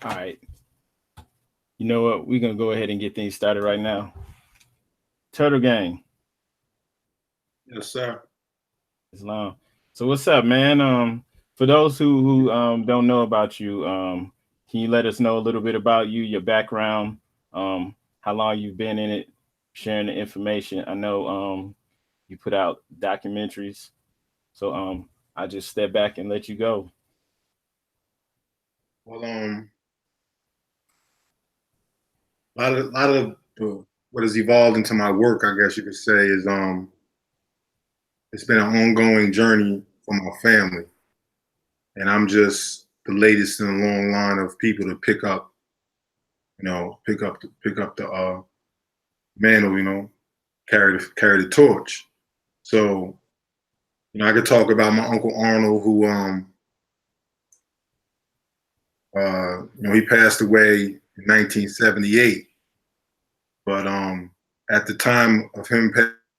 All right. You know what? We're gonna go ahead and get things started right now. Turtle Gang, Yes, sir. Islam. So what's up, man? For those who don't know about you, can you let us know a little bit about you, your background, how long you've been in it, sharing the information? I know you put out documentaries, so I just step back and let you go. Well, a lot of what has evolved into my work, I guess you could say, is it's been an ongoing journey for my family, and I'm just the latest in a long line of people to pick up the mantle, carry the torch. So, I could talk about my uncle Arnold, who he passed away in 1978. But at the time of him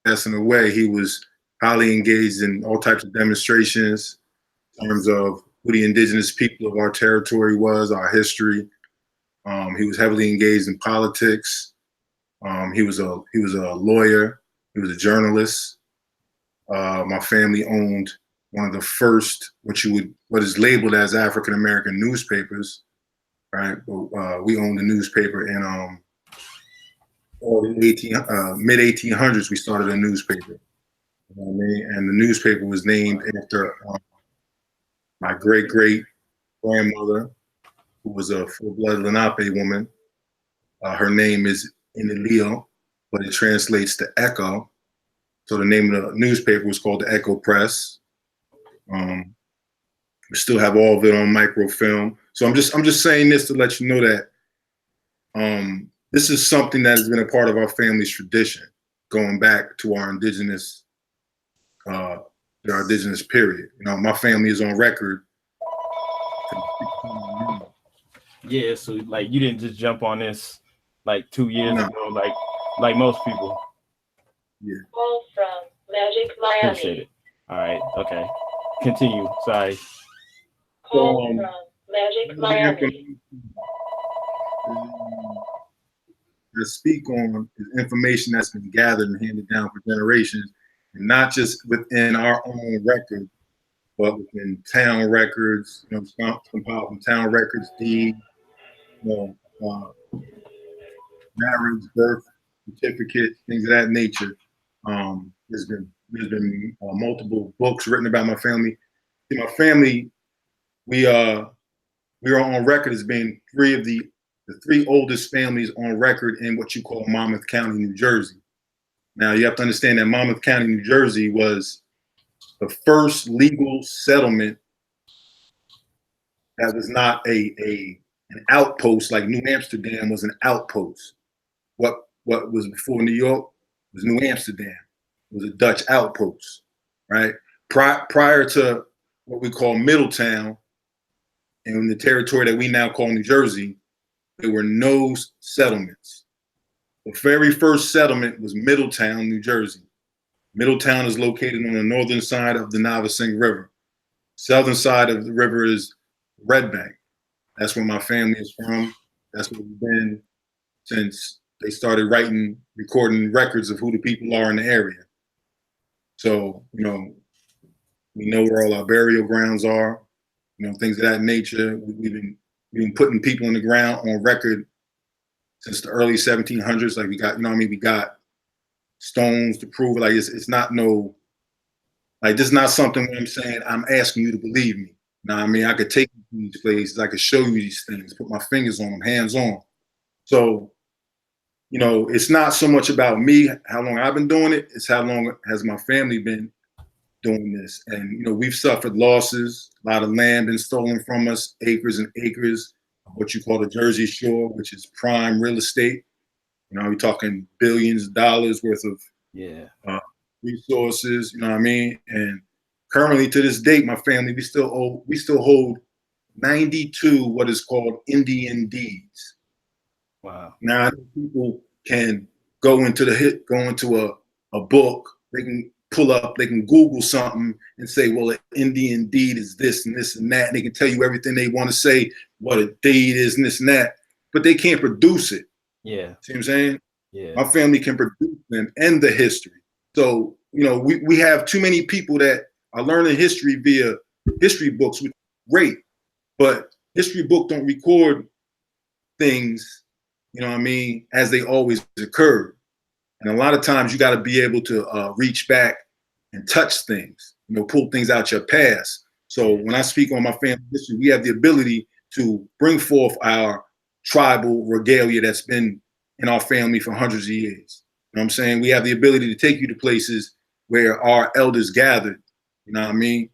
passing away, he was highly engaged in all types of demonstrations in terms of who the indigenous people of our territory was, our history. He was heavily engaged in politics. He was a lawyer. He was a journalist. My family owned one of the first what is labeled as African American newspapers, right? We owned a newspaper in mid 1800s. We started a newspaper, you know what I mean? And the newspaper was named after my great great grandmother, who was a full blood Lenape woman. Her name is Inelio, but it translates to Echo. So the name of the newspaper was called the Echo Press. Um, we still have all of it on microfilm. So I'm just saying this to let you know that this is something that has been a part of our family's tradition, going back to uh, our indigenous period. My family is on record. Yeah, so like you didn't just jump on this like 2 years No, ago, like most people. yeah. Call from Magic Appreciate Miami. it. All right, okay. Continue. Sorry. So Call from Magic the Miami. information that speak on is information that's been gathered and handed down for generations, and not just within our own record, but within town records. Compiled from town records, deed, you marriage, birth certificates, things of that nature. There's been multiple books written about my family. See, my family, we uh we are on record as being the three oldest families on record in what you call Monmouth County, New Jersey. Now you have to understand that Monmouth County, New Jersey was the first legal settlement that was not a an outpost like New Amsterdam was an outpost. What was before New York was New Amsterdam. It was a Dutch outpost, right? Prior to what we call Middletown in the territory that we now call New Jersey, there were no settlements. The very first settlement was Middletown, New Jersey. Middletown is located on the northern side of the Navasink River. Southern side of the river is Red Bank. That's where my family is from. That's where we've been since they started recording records of who the people are in the area. So, we know where all our burial grounds are, things of that nature. We've been putting people in the ground on record since the early 1700s. Like we got, we got stones to prove it. Like it's not no, like this is not something where I'm saying I'm asking you to believe me. I could take you to these places. I could show you these things, put my fingers on them, hands on. So, it's not so much about me, how long I've been doing it. It's how long has my family been doing this. And, we've suffered losses. A lot of land been stolen from us, acres and acres of what you call the Jersey Shore, which is prime real estate. We're talking billions of dollars worth of Yeah. resources, you know what I mean? And currently to this date, my family, we still hold 92 what is called Indian deeds. Wow. Now people can go into a book, they can pull up, they can Google something and say, well, an Indian deed is this and this and that. And they can tell you everything they want to say, what a deed is and this and that, but they can't produce it. Yeah. See what I'm saying? Yeah. My family can produce them and the history. So, you know, we have too many people that are learning history via history books, which is great, but history book don't record things, you know what I mean, as they always occurred. And a lot of times you got to be able to reach back and touch things, you know, pull things out your past. So when I speak on my family history, we have the ability to bring forth our tribal regalia that's been in our family for hundreds of years. You know what I'm saying? We have the ability to take you to places where our elders gathered, you know what I mean?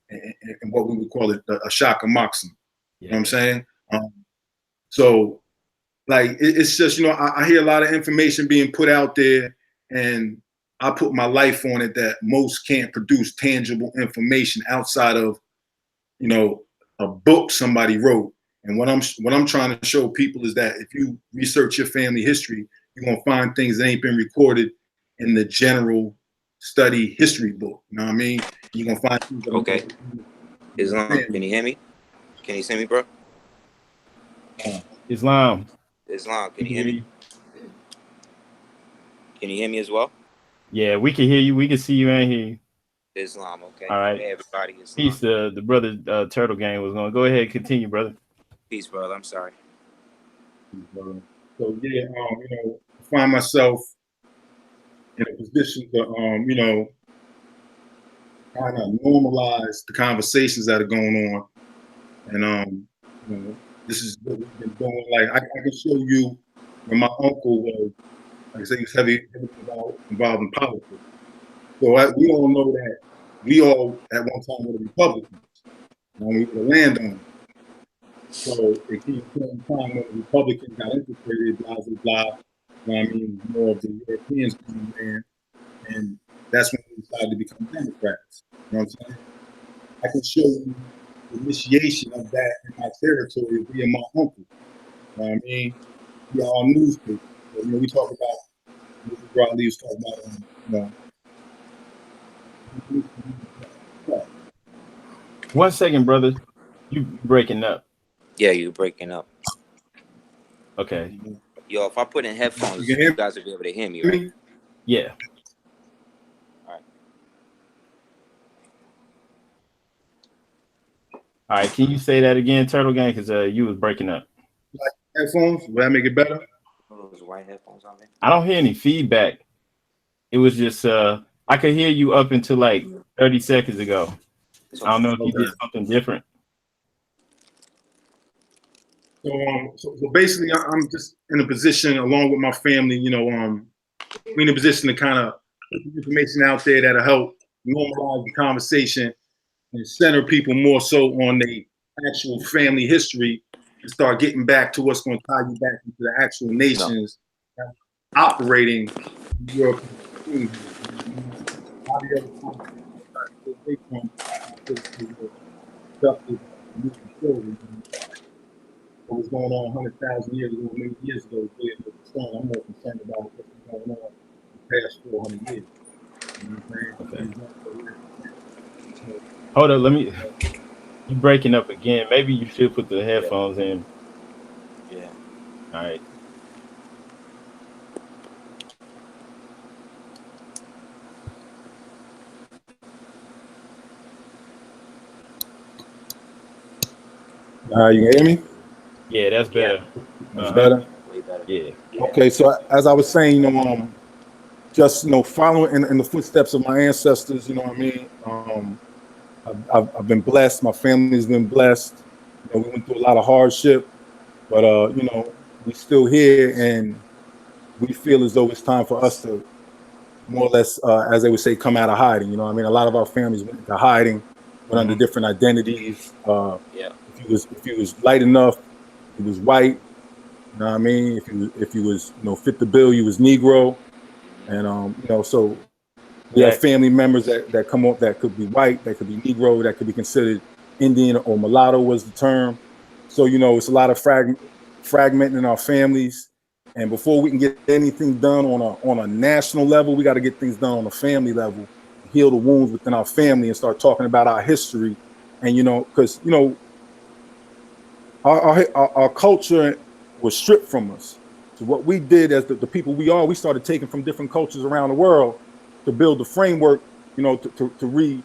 And what we would call it a shaka maxim. You know what I'm saying? So like, it's just, you know, I hear a lot of information being put out there, and I put my life on it that most can't produce tangible information outside of, you know, a book somebody wrote. And what I'm trying to show people is that if you research your family history, you're gonna find things that ain't been recorded in the general study history book. You know what I mean? You're gonna find things that okay. Islam, can you hear me? Can you see me, bro? Islam. Islam, can you hear me? Can you hear me as well? Yeah, we can hear you. We can see you and hear you. Islam, okay. All right. Hey, everybody. Islam. Peace. The brother TurtleGang was going to go ahead and continue, brother. Peace, brother. I'm sorry. So yeah, you know, I find myself in a position to, you know, kind of normalize the conversations that are going on, and you know, this is what we've been doing. Like I can show you when my uncle was, like I say, he was heavy involved in politics. So we all know that we all at one time were the Republicans, and we were the landowners. So it came to a time when the Republicans got infiltrated, blah, blah, blah. You know what I mean? More of the Europeans came in, and that's when we decided to become Democrats. You know what I'm saying? I can show you the initiation of that in my territory via my uncle. You know what I mean? Via our newspaper. So, you know, we talk about, Mr. Broadley was talking about, you know. 1 second, brother. You breaking up. Yeah, you're breaking up. Okay. Yo, if I put in headphones, You can hear you guys will be able to hear me, right? Yeah. All right. Can you say that again, TurtleGang? Because you was breaking up. Like headphones? Will that make it better? Those white headphones on me. I don't hear any feedback. It was just I could hear you up until like 30 seconds ago. I don't know if you did something different. So basically, I'm just in a position, along with my family, you know, we're in a position to kind of put information out there that'll help normalize the conversation and center people more so on the actual family history and start getting back to what's going to tie you back into the actual nations operating in Europe. What was going on 100,000 years ago, many years ago, is really concerned. I'm more concerned about what's been going on the past 400 years. You know what I'm saying? Okay. Hold up, you breaking up again. Maybe you should put the headphones in. Yeah. All right. You can hear me? Yeah, that's better. That's better? Way better. Yeah. Okay, so as I was saying, you know, just, you know, following in the footsteps of my ancestors, you know what I mean? I've been blessed. My family's been blessed. You know, we went through a lot of hardship, but, you know, we're still here, and we feel as though it's time for us to more or less, as they would say, come out of hiding. You know what I mean? A lot of our families went into hiding, went under different identities. Yeah. If he was light enough, he was white. You know what I mean? If he was, you know, fit the bill, he was Negro. And you know, so we have family members that come up that could be white, that could be Negro, that could be considered Indian or mulatto was the term. So, you know, it's a lot of fragmenting in our families. And before we can get anything done on a national level, we got to get things done on a family level. heal the wounds within our family and start talking about our history. And, you know, because, you know, our culture was stripped from us. So what we did as the people we are, we started taking from different cultures around the world to build the framework, you know, to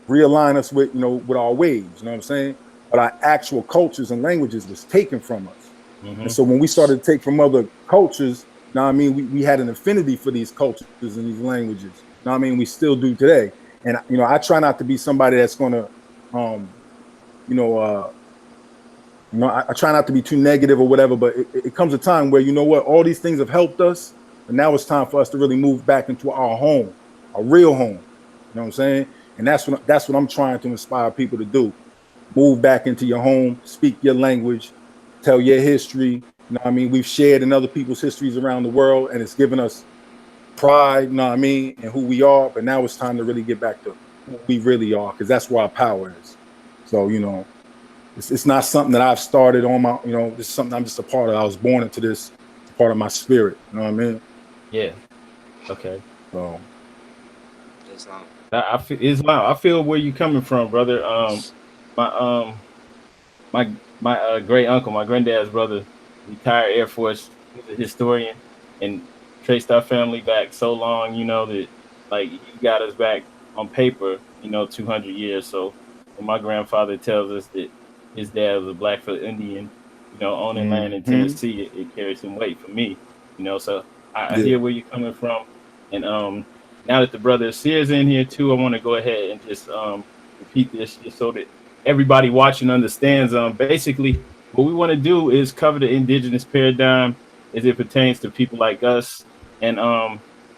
realign us with, you know, with our ways, you know what I'm saying? But our actual cultures and languages was taken from us. And so when we started to take from other cultures, now I mean, we had an affinity for these cultures and these languages. Now I mean, we still do today. And you know, I try not to be somebody that's gonna, you know, I try not to be too negative or whatever. But it comes a time where, you know what, all these things have helped us, but now it's time for us to really move back into our home, our real home. You know what I'm saying? And that's what I'm trying to inspire people to do. Move back into your home, speak your language, tell your history. You know what I mean? We've shared in other people's histories around the world, and it's given us pride, you know what I mean, and who we are. But now it's time to really get back to who we really are, because that's where our power is. So, you know, it's not something that I've started on my, you know, this is something I'm just a part of. I was born into this, it's part of my spirit. You know what I mean? Yeah. Okay. So Islam. I feel Islam. I feel where you coming from, brother. My my great uncle, my granddad's brother, retired Air Force. He's a historian and traced our family back so long, you know, that like he got us back on paper, you know, 200 years. So when my grandfather tells us that his dad was a Blackfoot Indian, you know, owning land in Tennessee, it carries some weight for me, you know. So I yeah. hear where you're coming from, and now that the brother Aseer's in here too, I want to go ahead and just repeat this just so that everybody watching understands. Basically, what we want to do is cover the indigenous paradigm as it pertains to people like us, and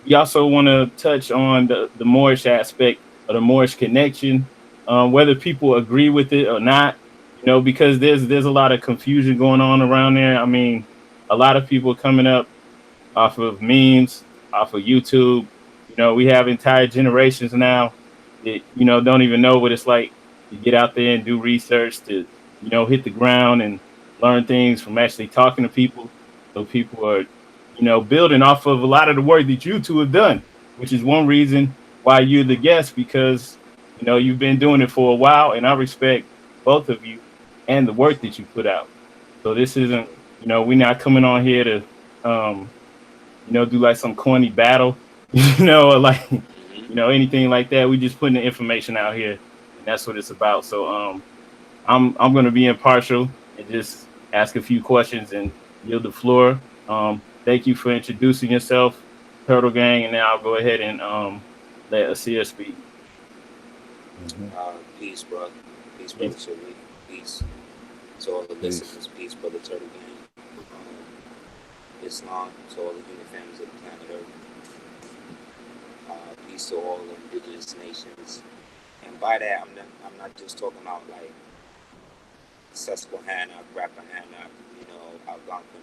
we also want to touch on the Moorish aspect or the Moorish connection, whether people agree with it or not. You know, because there's a lot of confusion going on around there. I mean, a lot of people coming up off of memes, off of YouTube. You know, we have entire generations now that, you know, don't even know what it's like to get out there and do research, to, you know, hit the ground and learn things from actually talking to people. So people are, you know, building off of a lot of the work that you two have done, which is one reason why you're the guest, because, you know, you've been doing it for a while, and I respect both of you and the work that you put out. So this isn't, you know, we're not coming on here to, you know, do like some corny battle, you know, or like, you know, anything like that. We just putting the information out here, and that's what it's about. So I'm gonna be impartial and just ask a few questions and yield the floor. Thank you for introducing yourself, TurtleGang, and now I'll go ahead and let Aseer speak. Peace, bro. Peace, brother Sharif. Peace to all the listeners. Peace, brother TurtleGang. Islam to all the human families of the planet Earth. Peace to all the indigenous nations. And by that, I'm not just talking about like Susquehanna, Rappahannock, you know, Algonquin,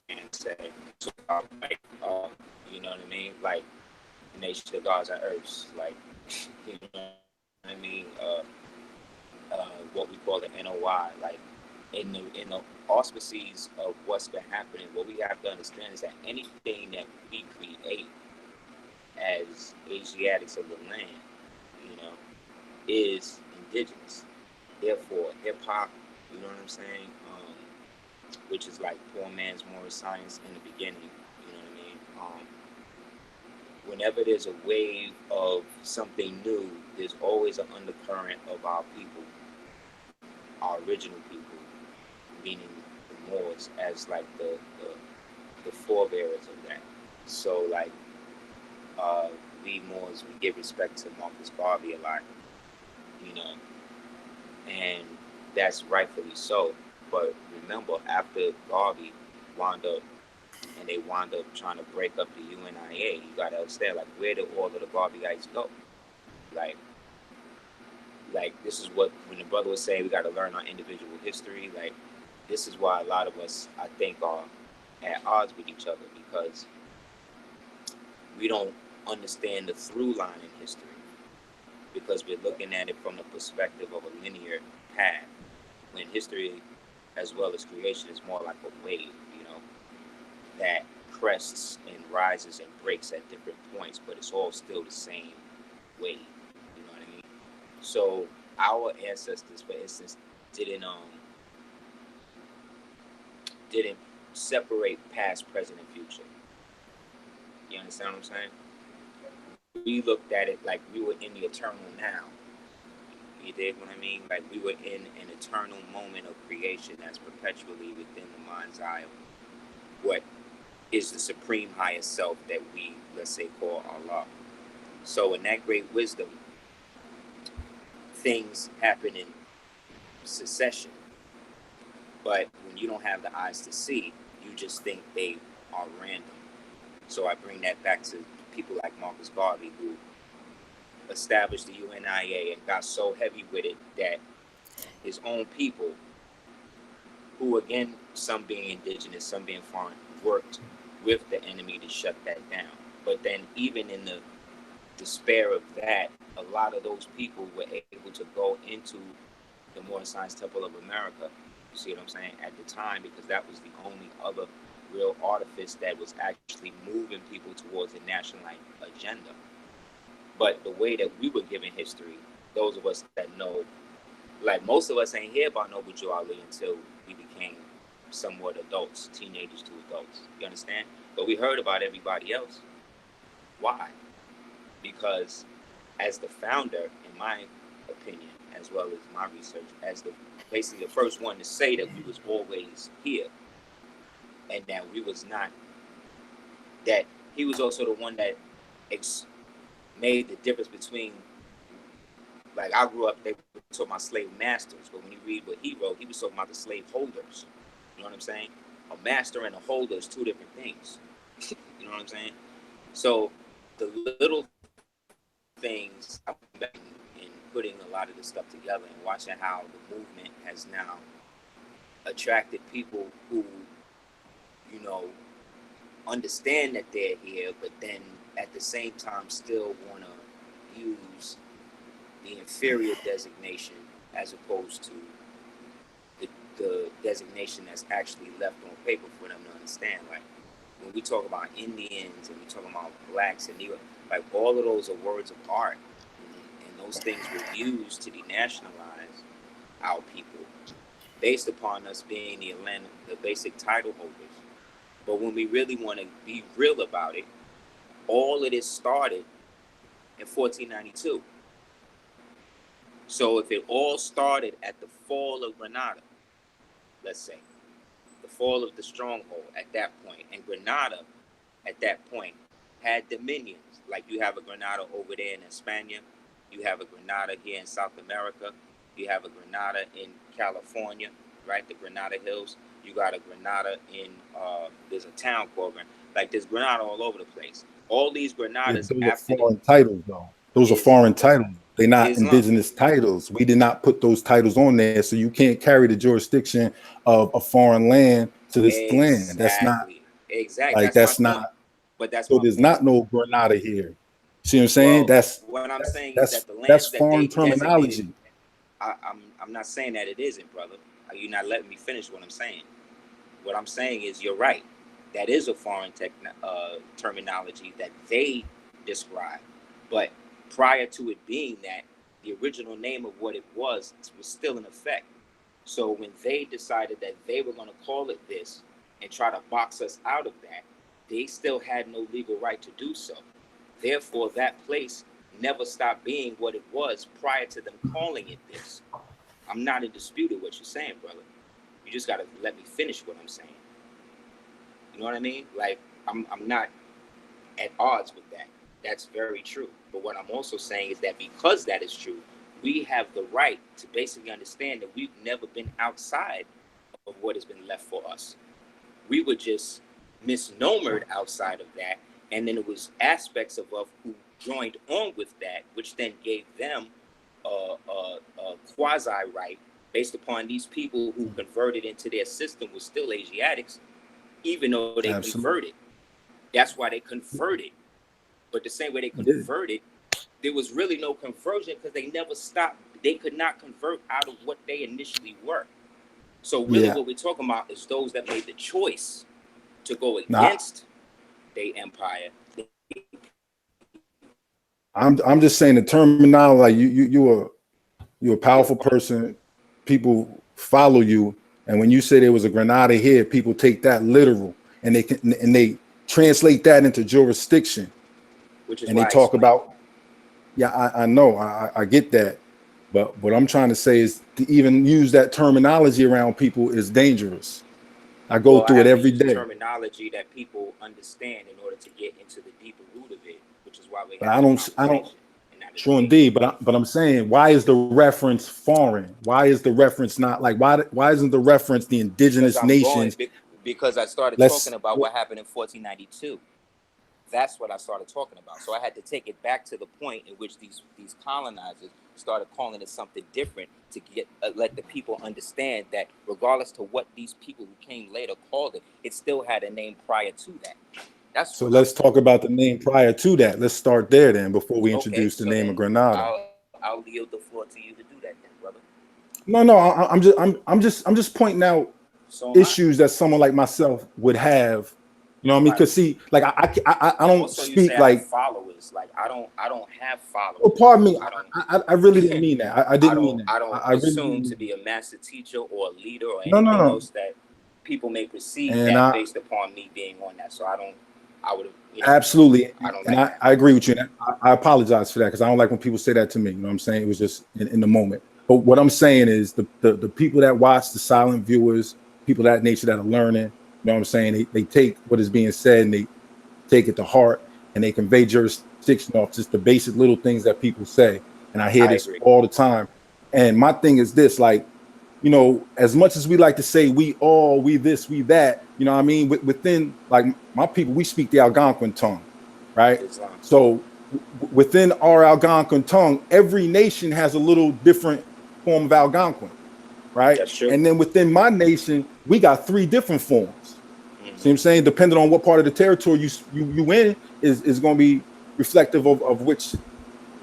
and say, like, you know what I mean? Like, nation of gods and earths, like, you know what I mean? What we call the NOI, like, in the auspices of what's been happening, what we have to understand is that anything that we create as Asiatics of the land, you know, is indigenous. Therefore, hip hop, you know what I'm saying? Which is like poor man's Moorish science in the beginning, you know what I mean? Whenever there's a wave of something new, there's always an undercurrent of our people, our original people, meaning the Moors, as like the forebearers of that. So like we Moors, we give respect to Marcus Garvey a lot, you know, and that's rightfully so. But remember, after Garvey wound up, and they wound up trying to break up the UNIA, you gotta understand, like, where did all of the Garveyites go? Like this is what, when the brother was saying we gotta learn our individual history, like, this is why a lot of us, I think, are at odds with each other, because we don't understand the through line in history, because we're looking at it from the perspective of a linear path, when history, as well as creation, is more like a wave, you know? that crests and rises and breaks at different points, but it's all still the same way. You know what I mean? So our ancestors, for instance, didn't separate past, present, and future. You understand what I'm saying? We looked at it like we were in the eternal now. You dig what I mean? Like we were in an eternal moment of creation that's perpetually within the mind's eye of what is the supreme highest self that we, let's say, call Allah. So in that great wisdom, things happen in succession. But when you don't have the eyes to see, you just think they are random. So I bring that back to people like Marcus Garvey, who established the UNIA and got so heavy with it that his own people, who again, some being indigenous, some being foreign, worked with the enemy to shut that down. But then even in the despair of that, a lot of those people were able to go into the Moorish Science Temple of America, you see what I'm saying, at the time, because that was the only other real artifice that was actually moving people towards a national agenda. But the way that we were given history, those of us that know, like most of us ain't hear about Noble Joe Ali until we became somewhat adults, teenagers to adults. You understand? But we heard about everybody else. Why? Because as the founder, in my opinion, as well as my research, as basically the first one to say that we was always here, and that we was not, that he was also the one that made the difference between, like I grew up, they were talking about slave masters, but when you read what he wrote, he was talking about the slave holders. You know what I'm saying? A master and a holder is two different things. You know what I'm saying? So the little things, I've been in putting a lot of this stuff together and watching how the movement has now attracted people who, you know, understand that they're here, but then at the same time still want to use the inferior designation as opposed to the designation that's actually left on paper for them to understand. Like when we talk about Indians and we talk about blacks and Negroes, like all of those are words of art, and those things were used to denationalize our people based upon us being the basic title holders. But when we really want to be real about it, all of this started in 1492. So if it all started at the fall of Granada, let's say, the fall of the stronghold at that point, and Granada at that point had dominions, like you have a Granada over there in España, you have a Granada here in South America, you have a Granada in California, right, the Granada Hills, you got a Granada in, there's a town called, like there's Granada all over the place. All these Granadas, those are foreign titles, though. Those are foreign titles. They're not indigenous titles. We did not put those titles on there, so you can't carry the jurisdiction of a foreign land to this land. That's not exactly. Like that's not. But that's so. There's not no Granada here. See what I'm saying? Well, what I'm saying is that the lands that foreign they terminology. I'm not saying that it isn't, brother. You're not letting me finish what I'm saying. What I'm saying is you're right. That is a foreign terminology that they describe. But prior to it being that, the original name of what it was still in effect. So when they decided that they were going to call it this and try to box us out of that, they still had no legal right to do so. Therefore, that place never stopped being what it was prior to them calling it this. I'm not in dispute with what you're saying, brother. You just got to let me finish what I'm saying. You know what I mean? Like, I'm not at odds with that. That's very true. But what I'm also saying is that because that is true, we have the right to basically understand that we've never been outside of what has been left for us. We were just misnomered outside of that. And then it was aspects of us who joined on with that, which then gave them a quasi-right based upon these people who converted into their system were still Asiatics, even though they converted. That's why they converted. But the same way they converted, there was really no conversion because they never stopped. They could not convert out of what they initially were. So really what we're talking about is those that made the choice to go against their empire. I'm just saying the terminology. Like you're a powerful person. People follow you, and when you say there was a Granada here, people take that literal, and they translate that into jurisdiction, Which is and why they talk about. Yeah, I know, I get that, but what I'm trying to say is to even use that terminology around people is dangerous. I go through it every day. Terminology that people understand in order to get into the deeper root of it, which is why we But have I don't. Sure, indeed, but I'm saying, why is the reference foreign? Why is the reference not like why isn't the reference the indigenous nations? Because I started talking about what happened in 1492. That's what I started talking about. So I had to take it back to the point in which these colonizers started calling it something different to get let the people understand that regardless to what these people who came later called it, it still had a name prior to that. That's so let's talk about the name prior to that. Let's start there then before we introduce the name of Granada. I'll yield the floor to you to do that then, brother. No, I'm just pointing out issues that someone like myself would have. You know what I mean? Because see, like I don't speak like followers. Like I don't have followers. Well, pardon me. I really didn't mean that. I didn't mean that. I don't assume really to be a master teacher or a leader or anything else that people may perceive based upon me being on that. So I would have. Absolutely. I agree with you. I apologize for that because I don't like when people say that to me. You know what I'm saying? It was just in the moment. But what I'm saying is the people that watch, the silent viewers, people of that nature that are learning, you know what I'm saying? They take what is being said and they take it to heart and they convey jurisdiction off just the basic little things that people say. And I hear this all the time. And my thing is this, like, you know, as much as we like to say we this, we that, you know what I mean? Within, like, my people, we speak the Algonquin tongue, right? So within our Algonquin tongue, every nation has a little different form of Algonquin, right? That's true. And then within my nation, we got 3 different forms. See what I'm saying? Depending on what part of the territory you in is going to be reflective of which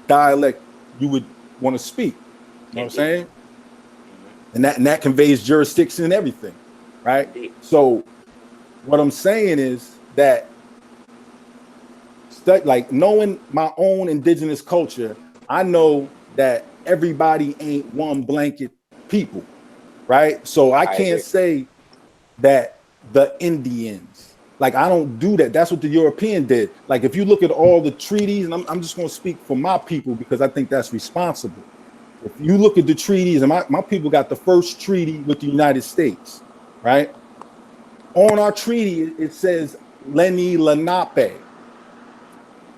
dialect you would want to speak. You know what I'm saying? And that conveys jurisdiction and everything, right? So what I'm saying is that like knowing my own indigenous culture, I know that everybody ain't one blanket people, right? So I can't say that the Indians, like I don't do that. That's what the European did. Like if you look at all the treaties, and I'm just going to speak for my people because I think that's responsible. If you look at the treaties, and my people got the first treaty with the United States, right? On our treaty, it says Lenni Lenape.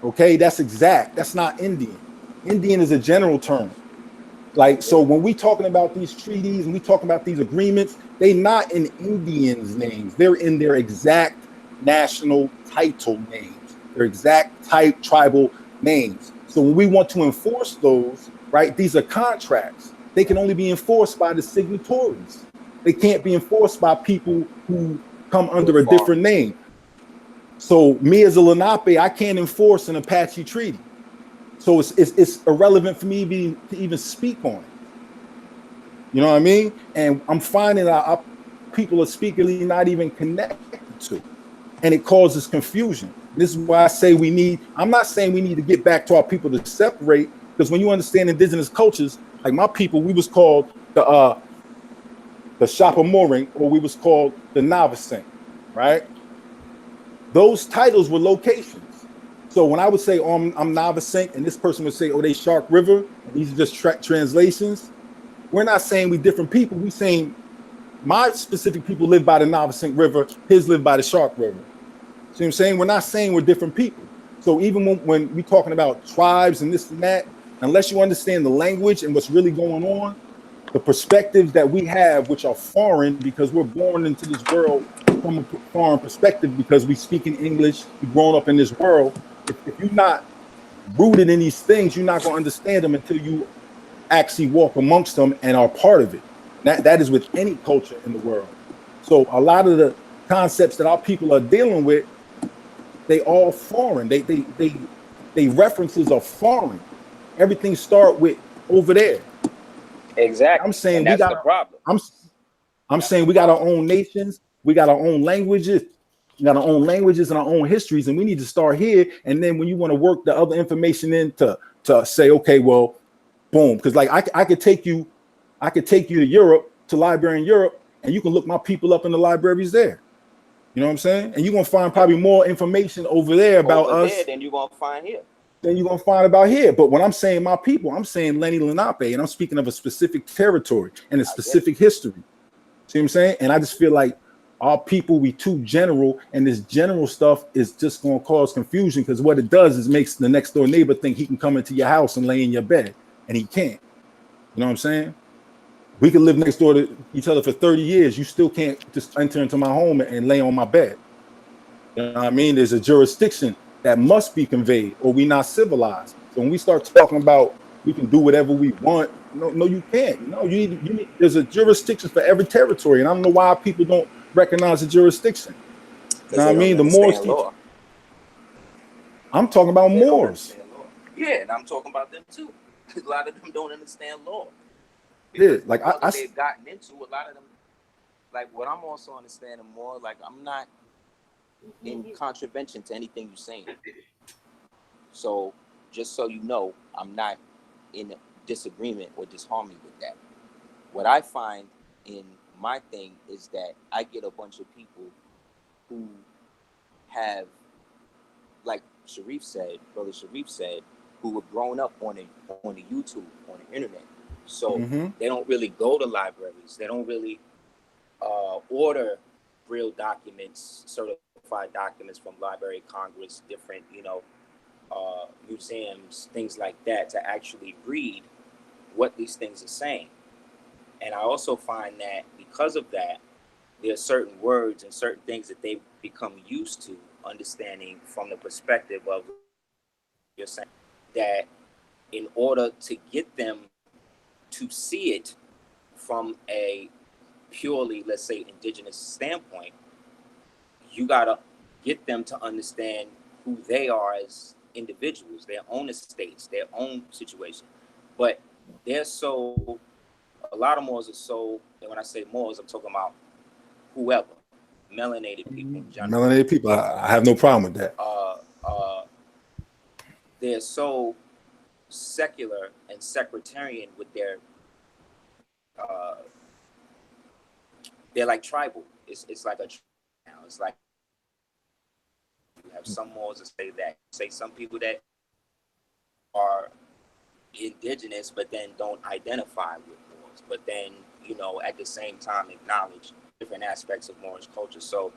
Okay, that's exact. That's not Indian. Indian is a general term. Like, so when we talking about these treaties and we talking about these agreements, they not in Indians' names. They're in their exact national title names, their exact type tribal names. So when we want to enforce those, right, these are contracts. They can only be enforced by the signatories. They can't be enforced by people who come under a different name. So me as a Lenape, I can't enforce an Apache treaty. So it's irrelevant for me to even speak on it. You know what I mean? And I'm finding our people are speakingly not even connected to, and it causes confusion. This is why I say I'm not saying we need to get back to our people to separate, because when you understand indigenous cultures, like my people, we was called the Shapamoring, or we was called the Navasink, right? Those titles were locations. So when I would say, oh, I'm Navasink, and this person would say, oh, they Shark River, and these are just translations, we're not saying we different people. We saying my specific people live by the Navasink River, his live by the Shark River. See what I'm saying? We're not saying we're different people. So even when we're talking about tribes and this and that, unless you understand the language and what's really going on, the perspectives that we have, which are foreign because we're born into this world from a foreign perspective because we speak in English, we've grown up in this world. If you're not rooted in these things, you're not going to understand them until you actually walk amongst them and are part of it. That is with any culture in the world. So a lot of the concepts that our people are dealing with, they all foreign. They references are foreign. Everything start with over there. Exactly. I'm saying that's the problem. I'm saying we got our own nations, we got our own languages, We got our own languages and our own histories, and we need to start here. And then when you want to work the other information in to say, okay, well, boom, because like I could take you to Europe, to library in Europe, and you can look my people up in the libraries there. You know what I'm saying? And you're gonna find probably more information over there about over us there than you're gonna find here. Than you're gonna find about here. But when I'm saying my people, I'm saying Lenni Lenape, and I'm speaking of a specific territory and a specific history. See what I'm saying? And I just feel like our people, we too general, and this general stuff is just gonna cause confusion, because what it does is makes the next door neighbor think he can come into your house and lay in your bed, and he can't. You know what I'm saying? We can live next door to each other for 30 years. You still can't just enter into my home and lay on my bed. You know what I mean? There's a jurisdiction that must be conveyed, or we not civilized. So when we start talking about we can do whatever we want, no, you can't. No, you need. There's a jurisdiction for every territory, and I don't know why people don't recognize the jurisdiction. You know what I mean? The Moors. I'm talking about Moors. Yeah, and I'm talking about them too. A lot of them don't understand law. Yeah, like they've gotten into a lot of them. Like what I'm also understanding more, like I'm not in contravention to anything you're saying. So just so you know, I'm not in disagreement or disharmony with that. What I find in my thing is that I get a bunch of people who have, like Brother Sharif said, who were grown up on the YouTube, on the internet. So they don't really go to libraries. They don't really order real documents, certified documents from Library of Congress, different, museums, things like that, to actually read what these things are saying. And I also find that because of that, there are certain words and certain things that they've become used to understanding from the perspective of you're saying, that in order to get them to see it from a purely, let's say, indigenous standpoint, you gotta get them to understand who they are as individuals, their own estates, their own situation. But a lot of Moors are so, and when I say Moors, I'm talking about whoever, melanated people in general. Melanated people, I have no problem with that. They're so secular and sectarian with their, they're like tribal. It's like now. It's like you have some Moors that say some people that are indigenous, but then don't identify with Moors, but then, at the same time acknowledge different aspects of Moorish culture. So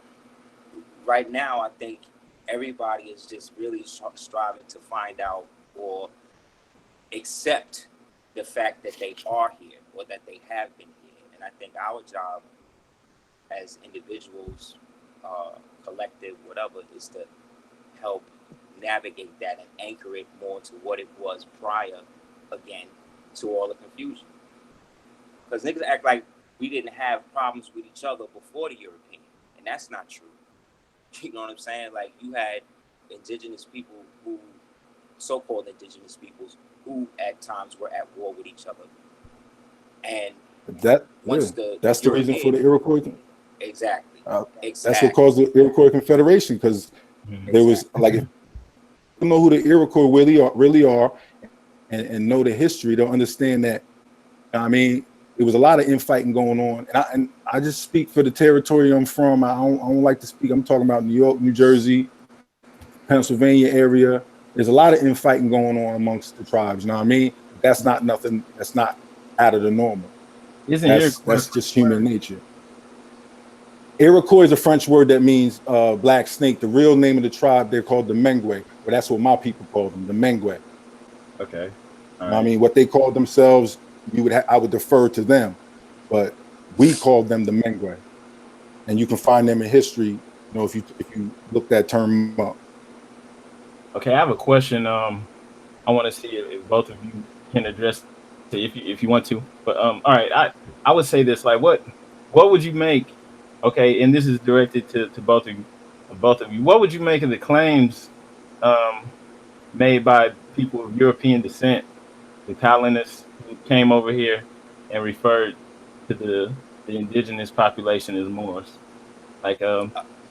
right now, I think everybody is just really striving to find out or accept the fact that they are here or that they have been here. And I think our job as individuals, collective, whatever, is to help navigate that and anchor it more to what it was prior, again, to all the confusion. Because niggas act like we didn't have problems with each other before the European, and that's not true. You know what I'm saying? Like, you had indigenous people who, so-called indigenous peoples, who at times were at war with each other. And that's the reason for the Iroquois thing. Exactly. That's what caused the Iroquois Confederation, because there was, like, if you know who the Iroquois really are and know the history, they'll understand that. I mean, there was a lot of infighting going on, and I just speak for the territory I'm from. I don't like to speak. I'm talking about New York, New Jersey, Pennsylvania area. There's a lot of infighting going on amongst the tribes. You know what I mean? That's not nothing. That's not out of the normal. That's just human nature. Iroquois is a French word that means black snake. The real name of the tribe, they're called the Mengwe. But that's what my people call them, the Mengwe. Okay. Right. I mean, what they called themselves, I would defer to them, but we called them the Mengwe, and you can find them in history. If you look that term up. Okay, I have a question. I want to see if both of you can address it if you want to. But all right, I would say this: like, what would you make? Okay, and this is directed to both of you. What would you make of the claims made by people of European descent, the colonists who came over here and referred to the indigenous population as Moors? Like,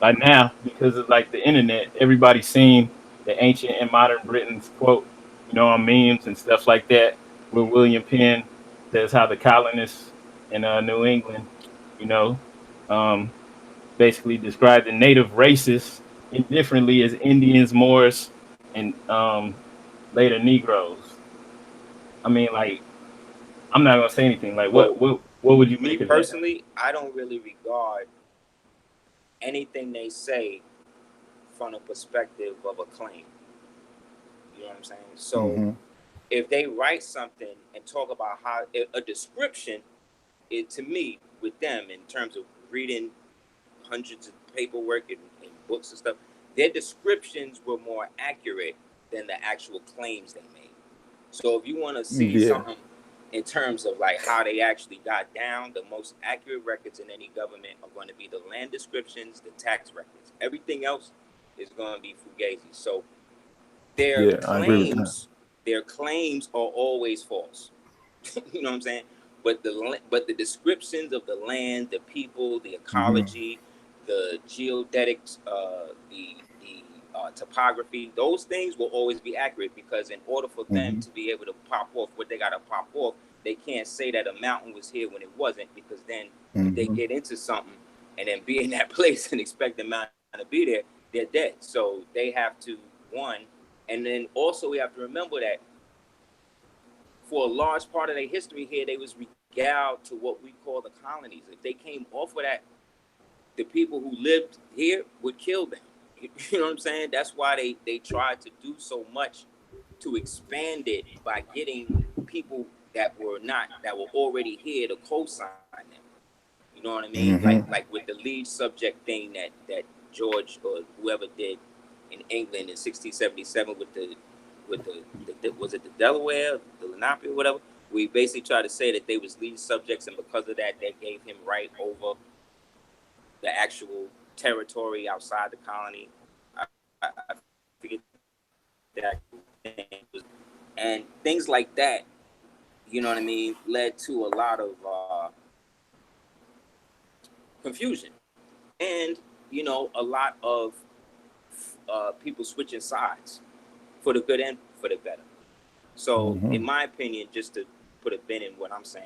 Like now, because of like the internet, everybody's seen the ancient and modern Britain's quote, on memes and stuff like that, where William Penn says how the colonists in New England, you know, um, basically described the native races indifferently as Indians, Moors, and later Negroes. I mean, like, I'm not gonna say anything. Like, Well, what would you me make of that? personally, I don't really regard anything they say from a perspective of a claim. You know what I'm saying? So Mm-hmm. if they write something and talk about how a description, it to me with them in terms of reading hundreds of paperwork and books and stuff, their descriptions were more accurate than the actual claims they made. So if you want to see Yeah. something in terms of like how they actually got down, the most accurate records in any government are going to be the land descriptions, the tax records. Everything else is going to be fugazi. So their Yeah, I agree with that. claims are always false. You know what I'm saying? But the descriptions of the land, the people, the ecology, the geodetics, the topography, those things will always be accurate, because in order for them to be able to pop off what they got to pop off, they can't say that a mountain was here when it wasn't, because then if they get into something and then be in that place and expect the mountain to be there, they're dead. So they have to, one, and then also we have to remember that for a large part of their history here, they was regaled to what we call the colonies. If they came off of that, the people who lived here would kill them. You know what I'm saying? That's why they tried to do so much to expand it by getting people that were already here to co-sign them. You know what I mean? Like with the lead subject thing that George or whoever did in England in 1677 with the was it the Delaware, the Lenape, or whatever? We basically tried to say that they was lead subjects, and because of that, they gave him right over the actual territory outside the colony. I forget that, and things like that. You know what I mean? Led to a lot of confusion, and a lot of people switching sides for the good and for the better. So, in my opinion, just to put a pin in what I'm saying,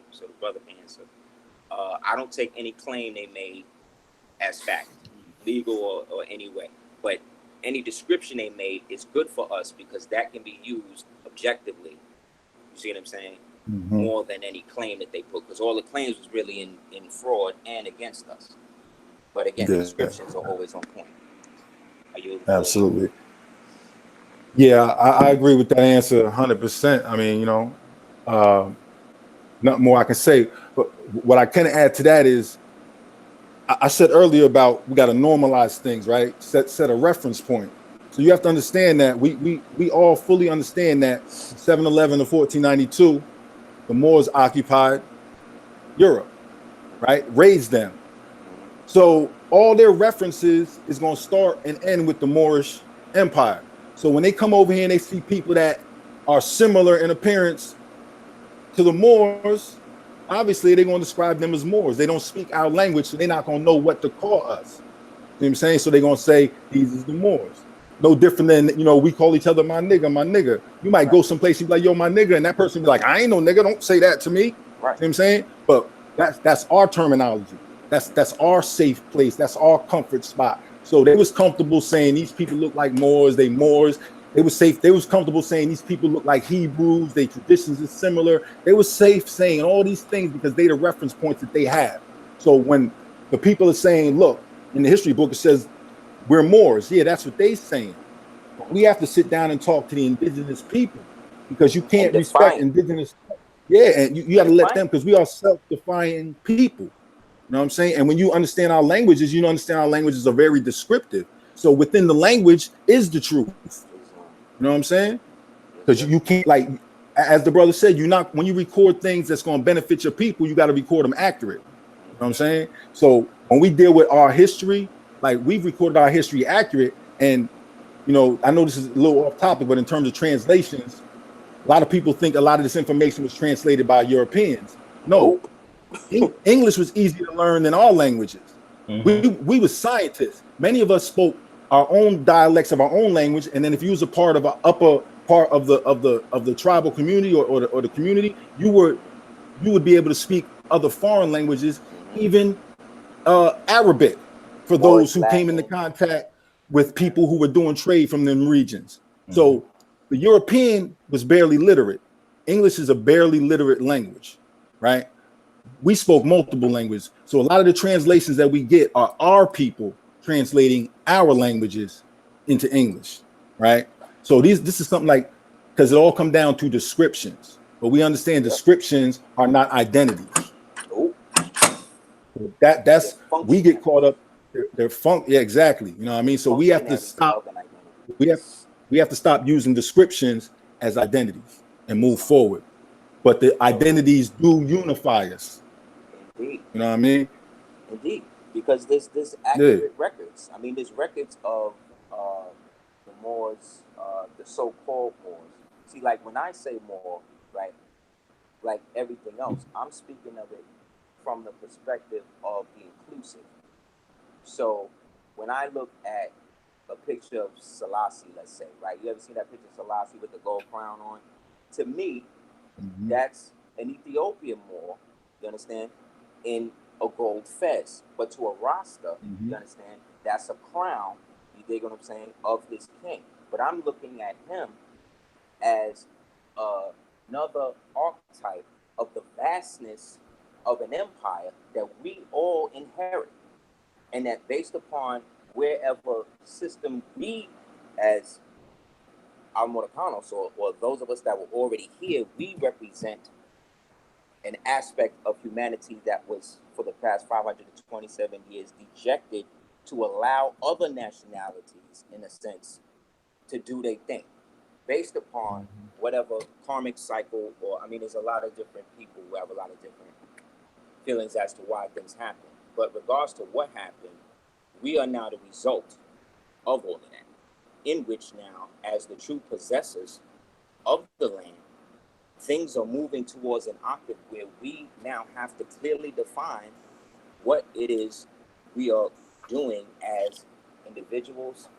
so the brother can answer, I don't take any claim they made as fact, legal or any way. But any description they made is good for us, because that can be used objectively. You see what I'm saying? More than any claim that they put, because all the claims was really in fraud and against us. But again, the descriptions are always on point. Are you Absolutely. Yeah, I agree with that answer 100%. I mean, nothing more I can say. But what I can add to that is, I said earlier about we got to normalize things, right? Set a reference point. So you have to understand that we all fully understand that 711 to 1492, the Moors occupied Europe, right? Raised them. So all their references is going to start and end with the Moorish Empire. So when they come over here and they see people that are similar in appearance to the Moors, obviously they're going to describe them as Moors. They don't speak our language, so they're not going to know what to call us. You know what I'm saying? So they're going to say, these is the Moors. No different than, we call each other my nigga, my nigga. You might go someplace, you be like, yo, my nigga, and that person be like, I ain't no nigga, don't say that to me. Right. You know what I'm saying? But that's our terminology. That's our safe place. That's our comfort spot. So they was comfortable saying these people look like Moors, they Moors. They was safe. They was comfortable saying these people look like Hebrews. Their traditions is similar. They was safe saying all these things because they the reference points that they have. So when the people are saying, look, in the history book, it says we're Moors. Yeah, that's what they saying. But we have to sit down and talk to the indigenous people, because you can't respect indigenous. Yeah, and you got to let them, because we are self-defining people. You know what I'm saying? And when you understand our languages, you understand our languages are very descriptive. So within the language is the truth. You know what I'm saying? Because you can't, like, as the brother said, when you record things that's going to benefit your people, you got to record them accurate. You know what I'm saying? So when we deal with our history, like, we've recorded our history accurate. And, I know this is a little off topic, but in terms of translations, a lot of people think a lot of this information was translated by Europeans. No. English was easier to learn than all languages. We were scientists. Many of us spoke our own dialects of our own language, and then if you was a part of an upper part of the tribal community or the community, you would be able to speak other foreign languages, even Arabic, for Moorish, those who came into Latin. contact with people who were doing trade from them regions. Mm-hmm. So the European was barely literate. English is a barely literate language, right? We spoke multiple languages. So a lot of the translations that we get are our people translating our languages into English, right? So this is something like, because it all come down to descriptions, but we understand descriptions are not identities. Nope. That's They're we get functional. caught up. They're yeah, exactly. You know what I mean? So we have to Functionaries stop. of an identity. We have to stop using descriptions as identities and move forward. But the identities do unify us. Indeed. You know what I mean? Indeed, because there's accurate records. I mean, there's records of the Moors, the so-called Moors. See, like when I say Moor, right, like everything else, I'm speaking of it from the perspective of the inclusive. So when I look at a picture of Selassie, let's say, right, you ever seen that picture of Selassie with the gold crown on? To me, that's an Ethiopian Moor, you understand, in a gold fez. But to a Rasta, you understand, that's a crown, you dig what I'm saying, of his king. But I'm looking at him as another archetype of the vastness of an empire that we all inherit. And that based upon wherever system we as autochthonous or those of us that were already here, we represent an aspect of humanity that was for the past 527 years dejected to allow other nationalities, in a sense, to do their thing based upon whatever karmic cycle, or I mean, there's a lot of different people who have a lot of different feelings as to why things happen. But regards to what happened, we are now the result of all of that, in which now, as the true possessors of the land, things are moving towards an octave where we now have to clearly define what it is we are doing as individuals,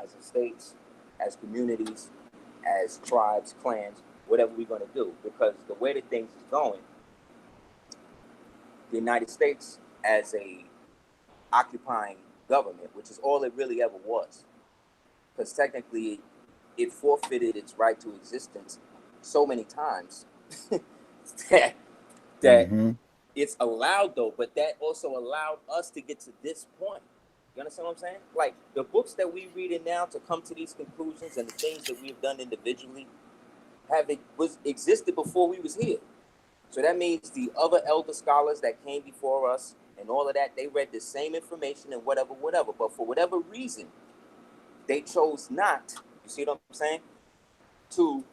as estates, as communities, as tribes, clans, whatever we're going to do. Because the way that things is going, the United States as a occupying government, which is all it really ever was, because technically it forfeited its right to existence so many times that it's allowed though, but that also allowed us to get to this point. You understand what I'm saying? Like the books that we read in now to come to these conclusions and the things that we've done individually existed before we was here. So that means the other elder scholars that came before us and all of that, they read the same information and whatever. But for whatever reason, they chose not, you see what I'm saying, to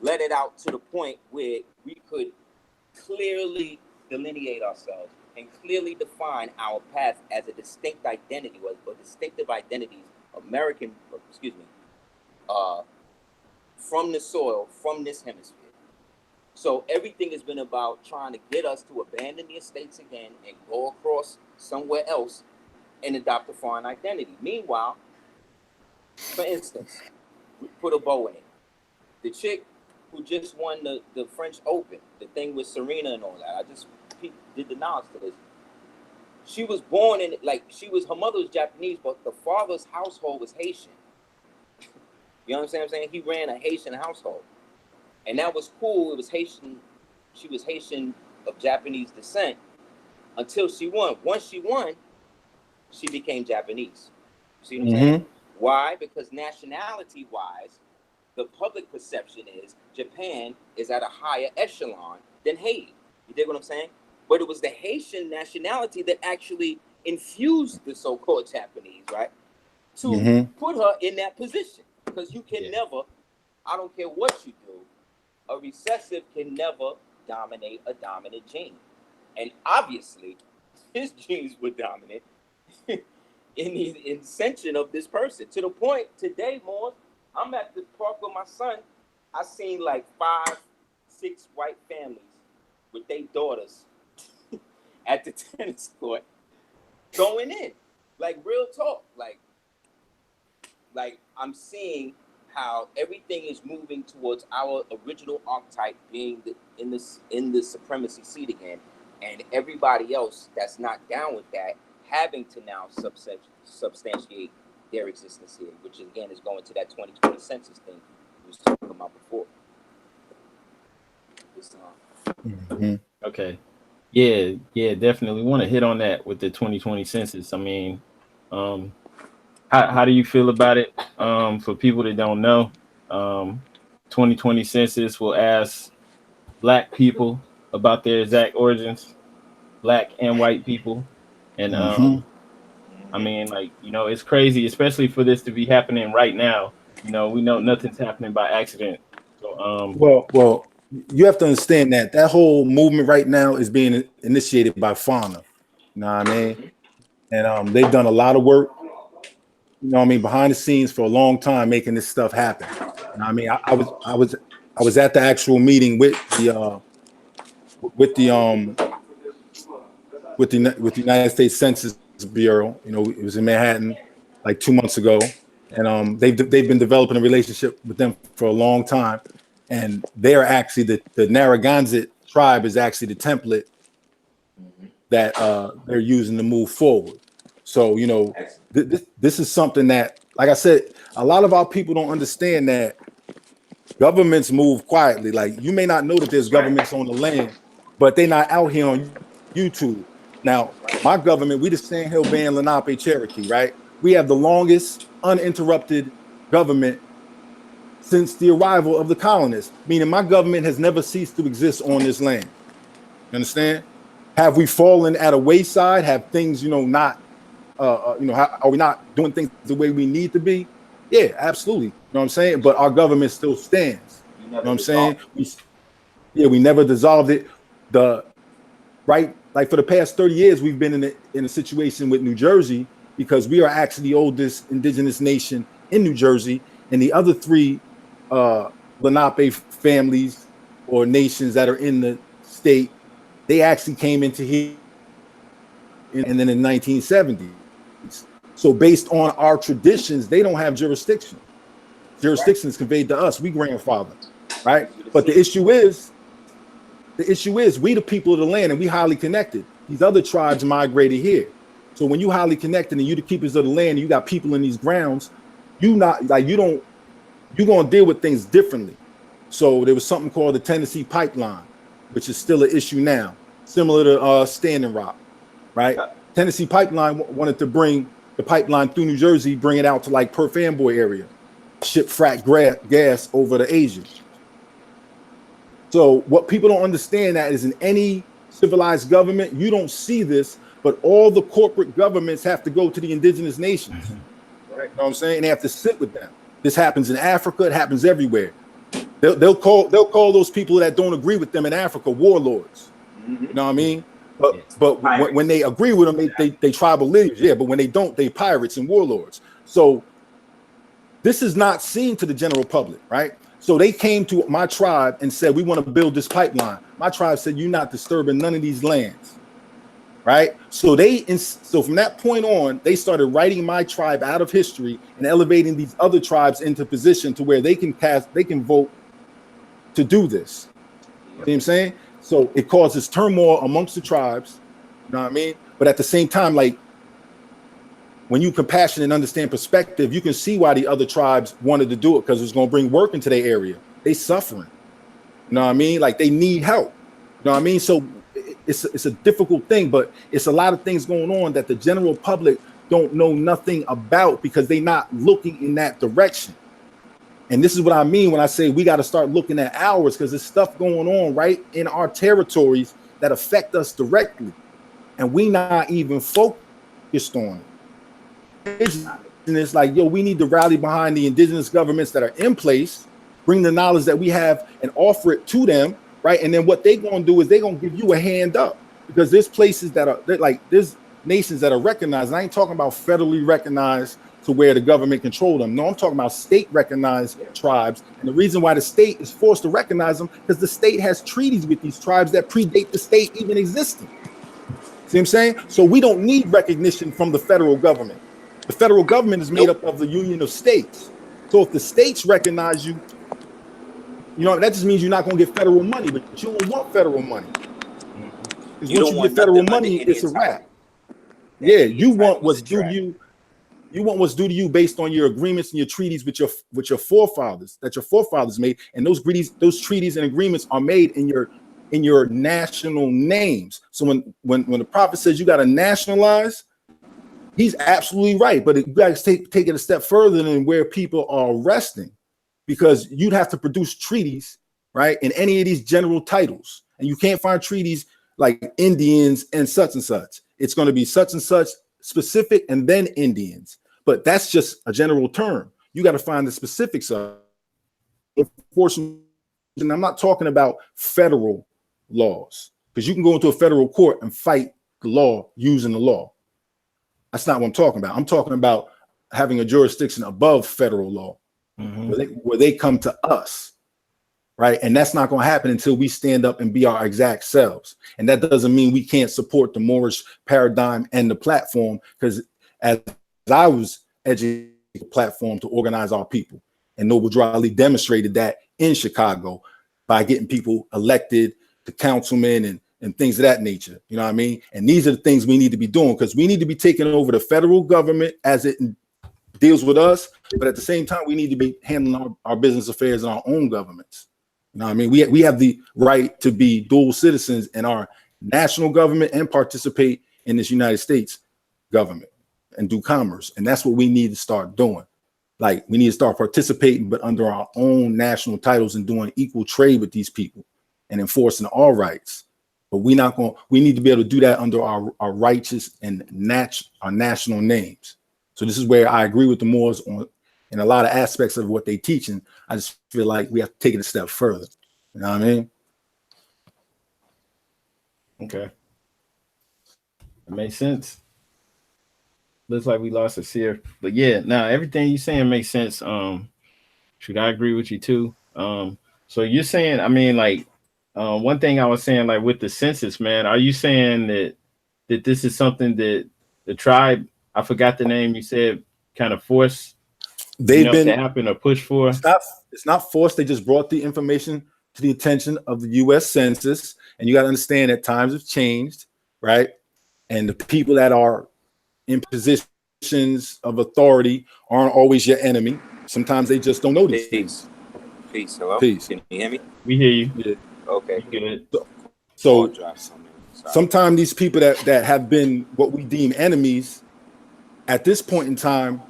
let it out to the point where we could clearly delineate ourselves and clearly define our path as a distinct identity or distinctive identities, from the soil, from this hemisphere. So everything has been about trying to get us to abandon the estates again and go across somewhere else and adopt a foreign identity. Meanwhile, for instance, we put a bow in it. The chick who just won the French Open, the thing with Serena and all that, I just did the knowledge to this. She was born in, her mother was Japanese, but the father's household was Haitian. You know what I'm saying? He ran a Haitian household. And that was cool. It was Haitian. She was Haitian of Japanese descent until she won. Once she won, she became Japanese. See what I'm saying? Why? Because nationality-wise, the public perception is Japan is at a higher echelon than Haiti. You dig what I'm saying? But it was the Haitian nationality that actually infused the so-called Japanese, right? To put her in that position. Because you can never, I don't care what you do, a recessive can never dominate a dominant gene. And obviously, his genes were dominant in the ascension of this person. To the point, today, Moors, I'm at the park with my son. I seen like 5, 6 white families with their daughters at the tennis court going in, like real talk, like I'm seeing how everything is moving towards our original archetype being in the supremacy seat again, and everybody else that's not down with that having to now substantiate their existence here, which again is going to that 2020 census thing we was talking about before. Okay. Yeah, definitely want to hit on that with the 2020 census. I mean, how do you feel about it? For people that don't know, 2020 census will ask Black people about their exact origins, Black and white people, and I mean, like, you know, it's crazy, especially for this to be happening right now. You know, we know nothing's happening by accident. So, well, you have to understand that whole movement right now is being initiated by fauna. You know what I mean? And they've done a lot of work, you know what I mean, behind the scenes for a long time making this stuff happen. You know what I mean? I was at the actual meeting with the United States Census Bureau. You know, it was in Manhattan like 2 months ago, and they've been developing a relationship with them for a long time, and they are actually the Narragansett tribe is actually the template that they're using to move forward. So, you know, this is something that, like I said, a lot of our people don't understand that governments move quietly. Like, you may not know that there's governments on the land, but they're not out here on YouTube. Now, my government, we the Sand Hill Band Lenape Cherokee, right? We have the longest uninterrupted government since the arrival of the colonists, meaning my government has never ceased to exist on this land. You understand? Have we fallen at a wayside? Have things, you know, not, are we not doing things the way we need to be? Yeah, absolutely. You know what I'm saying? But our government still stands. You know what I'm saying? We never dissolved it. Like for the past 30 years, we've been in a situation with New Jersey because we are actually the oldest indigenous nation in New Jersey, and the other three Lenape families or nations that are in the state, they actually came into here and then in 1970s. So based on our traditions, they don't have jurisdiction. Jurisdiction is conveyed to us. We grandfather, right? But the issue is we the people of the land, and we highly connected. These other tribes migrated here. So when you highly connected and you the keepers of the land, and you got people in these grounds, you're gonna deal with things differently. So there was something called the Tennessee Pipeline, which is still an issue now, similar to Standing Rock, right? Tennessee Pipeline wanted to bring the pipeline through New Jersey, bring it out to like Perth Amboy area, ship frack gas over to Asia. So what people don't understand that is in any civilized government, you don't see this, but all the corporate governments have to go to the indigenous nations. Right? You know what I'm saying? And they have to sit with them. This happens in Africa. It happens everywhere. They'll call those people that don't agree with them in Africa warlords. You know what I mean? But when they agree with them, they tribal leaders. Yeah, but when they don't, they pirates and warlords. So this is not seen to the general public, right? So they came to my tribe and said, we want to build this pipeline. My tribe said, you're not disturbing none of these lands, right? So from that point on, they started writing my tribe out of history and elevating these other tribes into position to where they can vote to do this. You know what I'm saying? So it causes turmoil amongst the tribes, you know what I mean? But at the same time, like, when you compassion and understand perspective, you can see why the other tribes wanted to do it, because it's going to bring work into their area. They suffering, you know what I mean? Like, they need help, you know what I mean? So it's a difficult thing, but it's a lot of things going on that the general public don't know nothing about because they're not looking in that direction. And this is what I mean when I say we got to start looking at ours, because there's stuff going on right in our territories that affect us directly, and we not even focused on it. And it's like, yo, we need to rally behind the indigenous governments that are in place, bring the knowledge that we have and offer it to them, right? And then what they're going to do is they're going to give you a hand up, because there's places that are like, there's nations that are recognized. And I ain't talking about federally recognized to where the government control them. No, I'm talking about state recognized tribes. And the reason why the state is forced to recognize them, because the state has treaties with these tribes that predate the state even existing. See See what I'm saying? So we don't need recognition from the federal government. The federal government is made up of the union of states. So if the states recognize you, that just means you're not going to get federal money, but you don't want federal money. Because once you get federal money, it's a wrap. Yeah, you want what's due to you. You want what's due to you based on your agreements and your treaties with your forefathers that your forefathers made, and those treaties and agreements are made in your national names. So when the prophet says you got to nationalize, he's absolutely right. But you guys take it a step further than where people are resting, because you'd have to produce treaties, right, in any of these general titles, and you can't find treaties like Indians and such. It's going to be such and such specific, and then Indians. But that's just a general term. You got to find the specifics of enforcement. And I'm not talking about federal laws, because you can go into a federal court and fight the law using the law. That's not what I'm talking about. I'm talking about having a jurisdiction above federal law, where they come to us, right? And that's not going to happen until we stand up and be our exact selves. And that doesn't mean we can't support the Moorish paradigm and the platform, because as I was educated a platform to organize our people, and Noble Drew Ali demonstrated that in Chicago by getting people elected to councilmen and things of that nature. You know what I mean? And these are the things we need to be doing, because we need to be taking over the federal government as it deals with us. But at the same time, we need to be handling our business affairs in our own governments. You know what I mean? We have the right to be dual citizens in our national government and participate in this United States government and do commerce. And that's what we need to start doing. Like, we need to start participating, but under our own national titles, and doing equal trade with these people and enforcing our rights. But we need to be able to do that under our righteous and our national names. So this is where I agree with the Moors in a lot of aspects of what they teach. And I just feel like we have to take it a step further. You know what I mean? Okay. That makes sense. Looks like we lost Aseer. But yeah, now everything you're saying makes sense. Should I agree with you too? So you're saying, I mean, like, one thing I was saying, like with the census, man, are you saying that this is something that the tribe, I forgot the name you said, kind of forced to happen or push for? It's not forced. They just brought the information to the attention of the U.S. Census, and you got to understand that times have changed, right? And the people that are in positions of authority aren't always your enemy. Sometimes they just don't know these things. Peace. Hello. Peace. Can you hear me? We hear you. Yeah. Okay. Good. So sometimes these people that have been what we deem enemies at this point in time,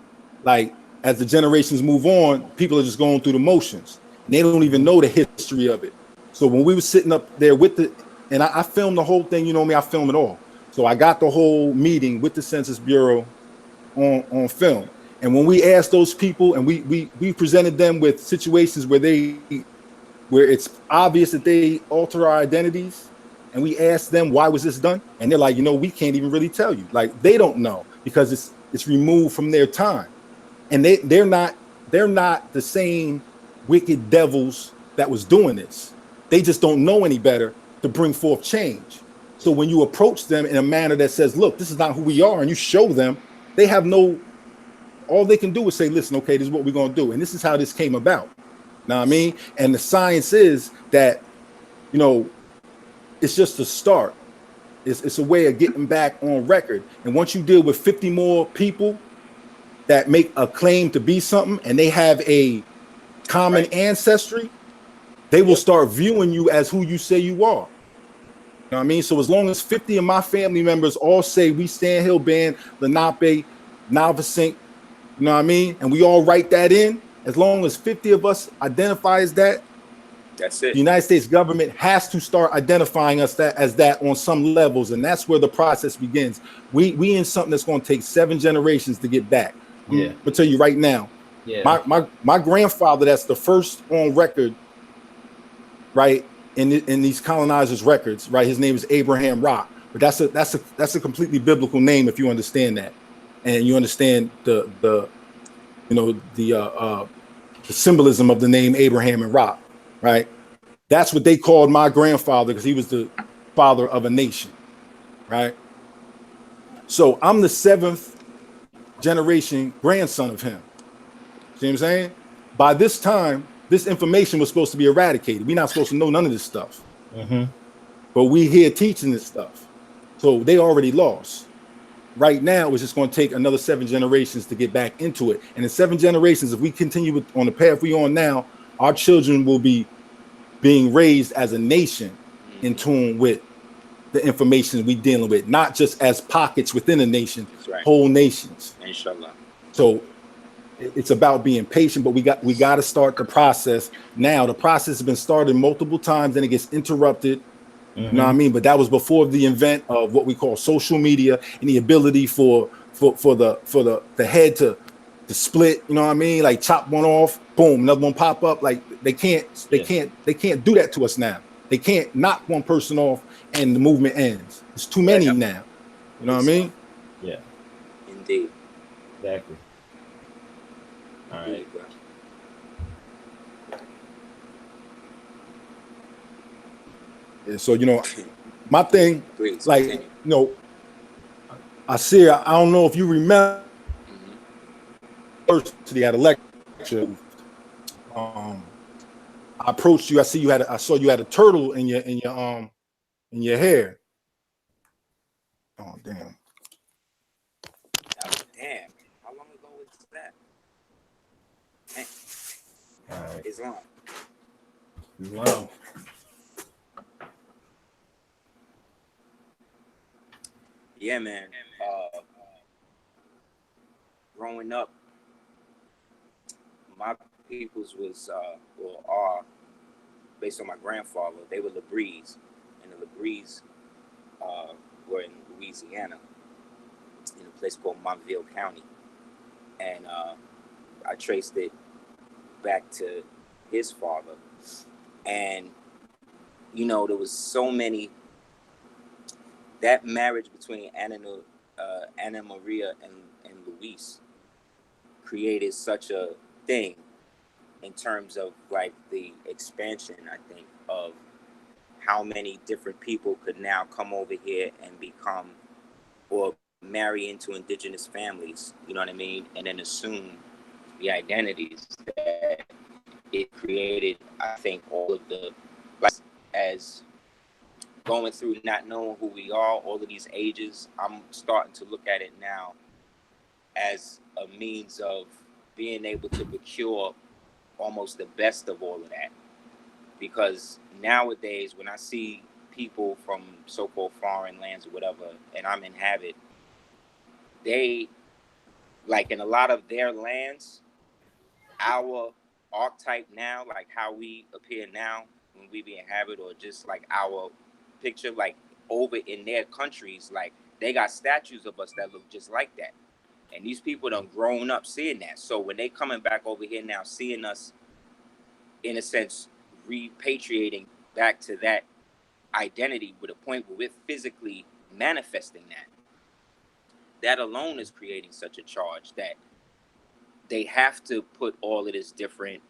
like as the generations move on, people are just going through the motions. And they don't even know the history of it. So when we were sitting up there and I filmed the whole thing, you know me, I film it all. So I got the whole meeting with the Census Bureau on film. And when we asked those people, and we presented them with situations where it's obvious that they alter our identities, and we asked them, why was this done? And they're like, we can't even really tell you. Like, they don't know, because it's removed from their time. And they're not the same wicked devils that was doing this. They just don't know any better to bring forth change. So when you approach them in a manner that says, look, this is not who we are, and you show them, they have all they can do is say, listen, okay, this is what we're going to do. And this is how this came about. Know what I mean? And the science is that, it's just a start. It's a way of getting back on record. And once you deal with 50 more people that make a claim to be something, and they have a common ancestry, they will start viewing you as who you say you are. You know what I mean? So as long as 50 of my family members all say we Sand Hill Band, Lenape, Navasink, you know what I mean? And we all write that in, as long as 50 of us identify as that, that's it. The United States government has to start identifying us as that on some levels. And that's where the process begins. We in something that's going to take 7 generations to get back. Yeah. I'm gonna tell you right now. Yeah. My grandfather, that's the first on record, right, in these colonizers' records, right? His name is Abraham Rock, but that's a completely biblical name if you understand that, and you understand the symbolism of the name Abraham and Rock, right? That's what they called my grandfather, because he was the father of a nation, right? So I'm the 7th generation grandson of him. See what I'm saying? By this time, this information was supposed to be eradicated. We're not supposed to know none of this stuff. But we here teaching this stuff. So they already lost. Right now, it's just going to take another 7 generations to get back into it. And in 7 generations, if we continue on the path we're on now, our children will be being raised as a nation in tune with the information we dealing with, not just as pockets within a nation, whole nations. Inshallah. So it's about being patient, but we got to start the process now. The process has been started multiple times, then it gets interrupted. You know what I mean? But that was before the invent of what we call social media and the ability for the head to split. You know what I mean? Like chop one off, boom, another one pop up. Like they can't do that to us now. They can't knock one person off and the movement ends. It's too many now. You know what I mean? Yeah. Indeed. Exactly. All right. Yeah, so my thing, like Aseer, I don't know if you remember. First, he had a lecture. I approached you. I saw you had a turtle in your hair. Oh damn! Damn. How long ago was that? All right. Islam. Wow. Yeah, man. Growing up, my peoples was or are based on my grandfather. They were Labries, and the Labries were in Louisiana, in a place called Montville County, and I traced it back to his father, and there was so many. That marriage between Anna Maria and Luis created such a thing in terms of like the expansion, I think, of how many different people could now come over here and become or marry into indigenous families, you know what I mean? And then assume the identities that it created. I think all of the, like, as going through not knowing who we are, all of these ages, I'm starting to look at it now as a means of being able to procure almost the best of all of that. Because nowadays, when I see people from so-called foreign lands or whatever, and I'm inhabit, they, like in a lot of their lands, our archetype now, like how we appear now when we be inhabit, or just like our picture, like over in their countries, like they got statues of us that look just like that. And these people done grown up seeing that. So when they coming back over here now, seeing us, in a sense, repatriating back to that identity with a point where we're physically manifesting that alone is creating such a charge that they have to put all of this different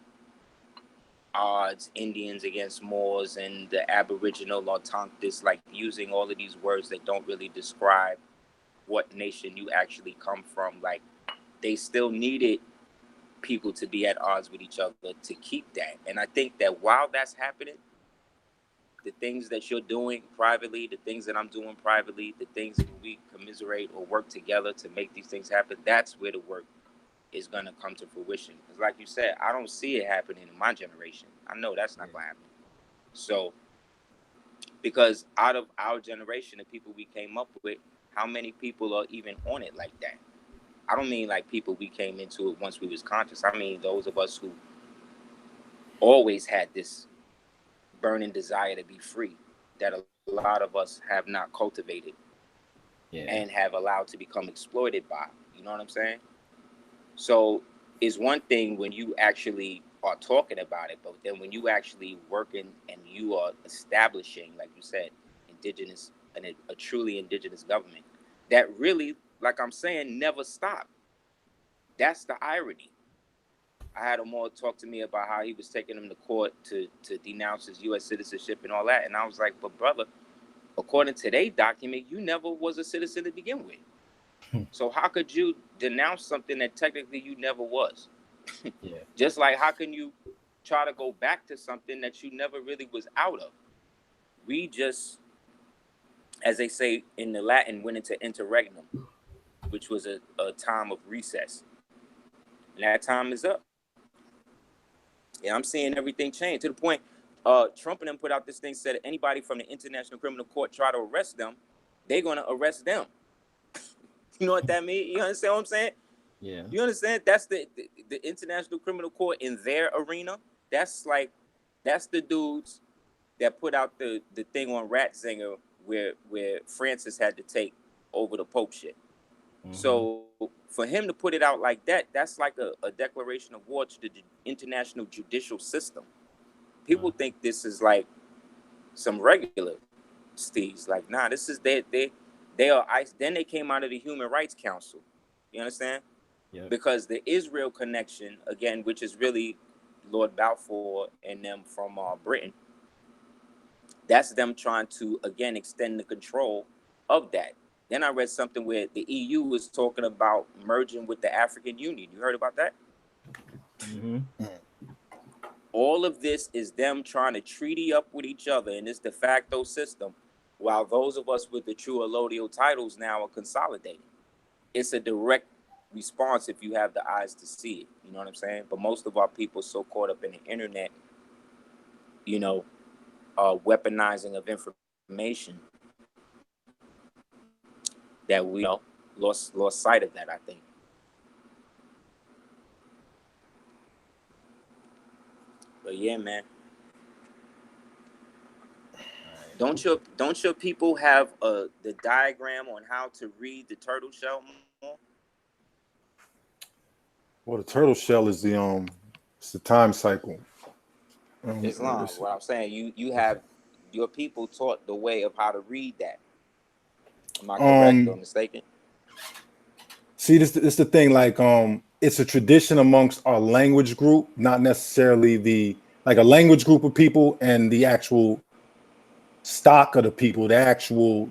odds, Indians against Moors and the Aboriginal autochthonous, like using all of these words that don't really describe what nation you actually come from. Like they still needed people to be at odds with each other to keep that. And I think that while that's happening, the things that you're doing privately, the things that I'm doing privately, the things that we commiserate or work together to make these things happen, that's where the work is going to come to fruition. Because like you said, I don't see it happening in my generation. I know that's not going to happen. So, because out of our generation, the people we came up with, how many people are even on it like that? I don't mean like people we came into it once we was conscious. I mean those of us who always had this burning desire to be free that a lot of us have not cultivated and have allowed to become exploited by. You know what I'm saying? So it's one thing when you actually are talking about it, but then when you actually working and you are establishing, like you said, indigenous and a truly indigenous government that really, like I'm saying, never stopped. That's the irony. I had a Moor talk to me about how he was taking him to court to denounce his U.S. citizenship and all that. And I was like, but brother, according to their document, you never was a citizen to begin with. So how could you denounce something that technically you never was? Yeah. Just like how can you try to go back to something that you never really was out of? We just, as they say in the Latin, went into interregnum, which was a time of recess. And that time is up. Yeah, I'm seeing everything change to the point. Trump and them put out this thing, said anybody from the International Criminal Court try to arrest them, they're gonna arrest them. You know what that means? You understand what I'm saying? Yeah. You understand? That's the International Criminal Court in their arena. That's the dudes that put out the thing on Ratzinger where Francis had to take over the Pope shit. So for him to put it out like that, that's like a declaration of war to the international judicial system. People think this is like some regular steez. Like, nah, this is they are ice. Then they came out of the Human Rights Council. You understand? Yep. Because the Israel connection, again, which is really Lord Balfour and them from Britain, that's them trying to, again, extend the control of that. Then I read something where the EU was talking about merging with the African Union. You heard about that? All of this is them trying to treaty up with each other in this de facto system, while those of us with the true allodial titles now are consolidating. It's a direct response if you have the eyes to see it. You know what I'm saying? But most of our people are so caught up in the internet, you know, weaponizing of information that we lost sight of that, I think. But yeah, man. Don't your people have the diagram on how to read the turtle shell more? Well, the turtle shell is it's the time cycle. Islam. What I'm saying, you have your people taught the way of how to read that. Am I correct or mistaken? See, this is the thing. Like, it's a tradition amongst our language group, not necessarily like a language group of people and the actual stock of the people, the actual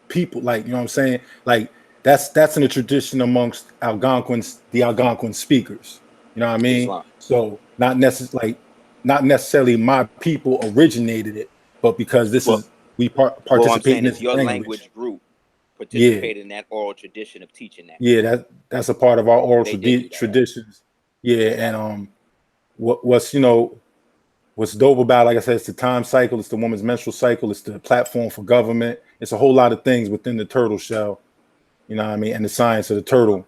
people. Like, you know what I'm saying? Like, that's in a tradition amongst Algonquins, the Algonquin speakers. You know what I mean? Islam. So not necessarily my people originated it, but because we participate in this your language group participate in that oral tradition of teaching that. Yeah, that's a part of our oral traditions. Yeah, and what's dope about, like I said, it's the time cycle, it's the woman's menstrual cycle, it's the platform for government, it's a whole lot of things within the turtle shell. You know what I mean? And the science of the turtle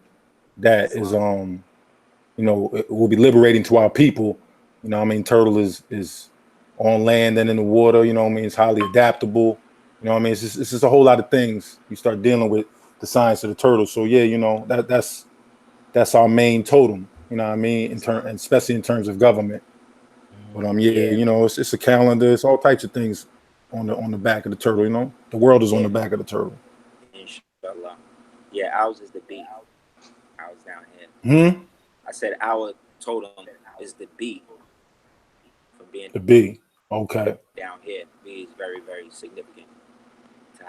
that is it will be liberating to our people. You know what I mean? Turtle is on land and in the water, you know what I mean? It's highly adaptable. You know what I mean? It's just a whole lot of things you start dealing with the science of the turtle. So yeah, that's our main totem, you know what I mean? And especially in terms of government. But it's a calendar, it's all types of things on the back of the turtle, you know? The world is on the back of the turtle. Inshallah. Yeah, ours is the bee. Ours down here. I said our totem is the bee. From being the bee. Okay. Down here, bee is very, very significant.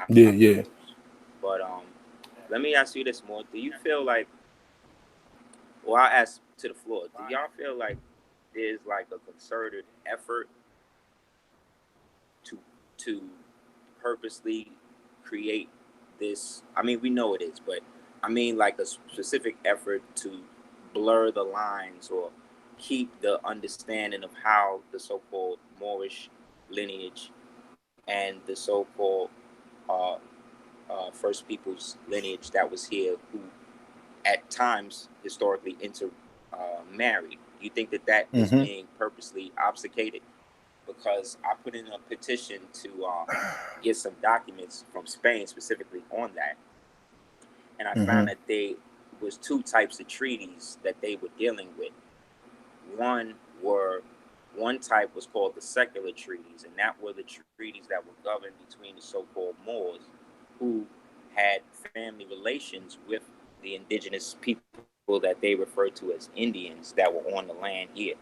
Yeah. But let me ask you this more. Do you feel like, well, I'll ask to the floor. Do y'all feel like there's like a concerted effort to purposely create this? I mean, we know it is, but I mean like a specific effort to blur the lines or keep the understanding of how the so-called Moorish lineage and the so-called First Peoples lineage that was here, who at times historically intermarried. Do you think that is being purposely obfuscated? Because I put in a petition to get some documents from Spain specifically on that, and I found that there was two types of treaties that they were dealing with. One type was called the secular treaties, and that were the treaties that were governed between the so-called Moors, who had family relations with the indigenous people that they referred to as Indians that were on the land here.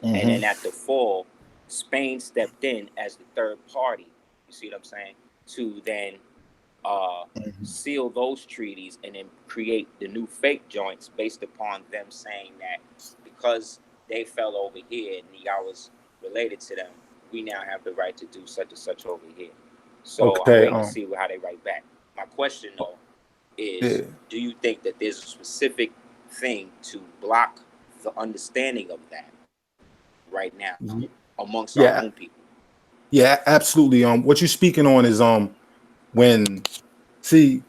And then at the fall, Spain stepped in as the third party, you see what I'm saying, to then seal those treaties and then create the new fake joints based upon them saying that because they fell over here and y'all was related to them, we now have the right to do such and such over here. So I'm waiting to see how they write back. My question though is, do you think that there's a specific thing to block the understanding of that right now amongst our own people? Yeah, absolutely. What you're speaking on is when, see,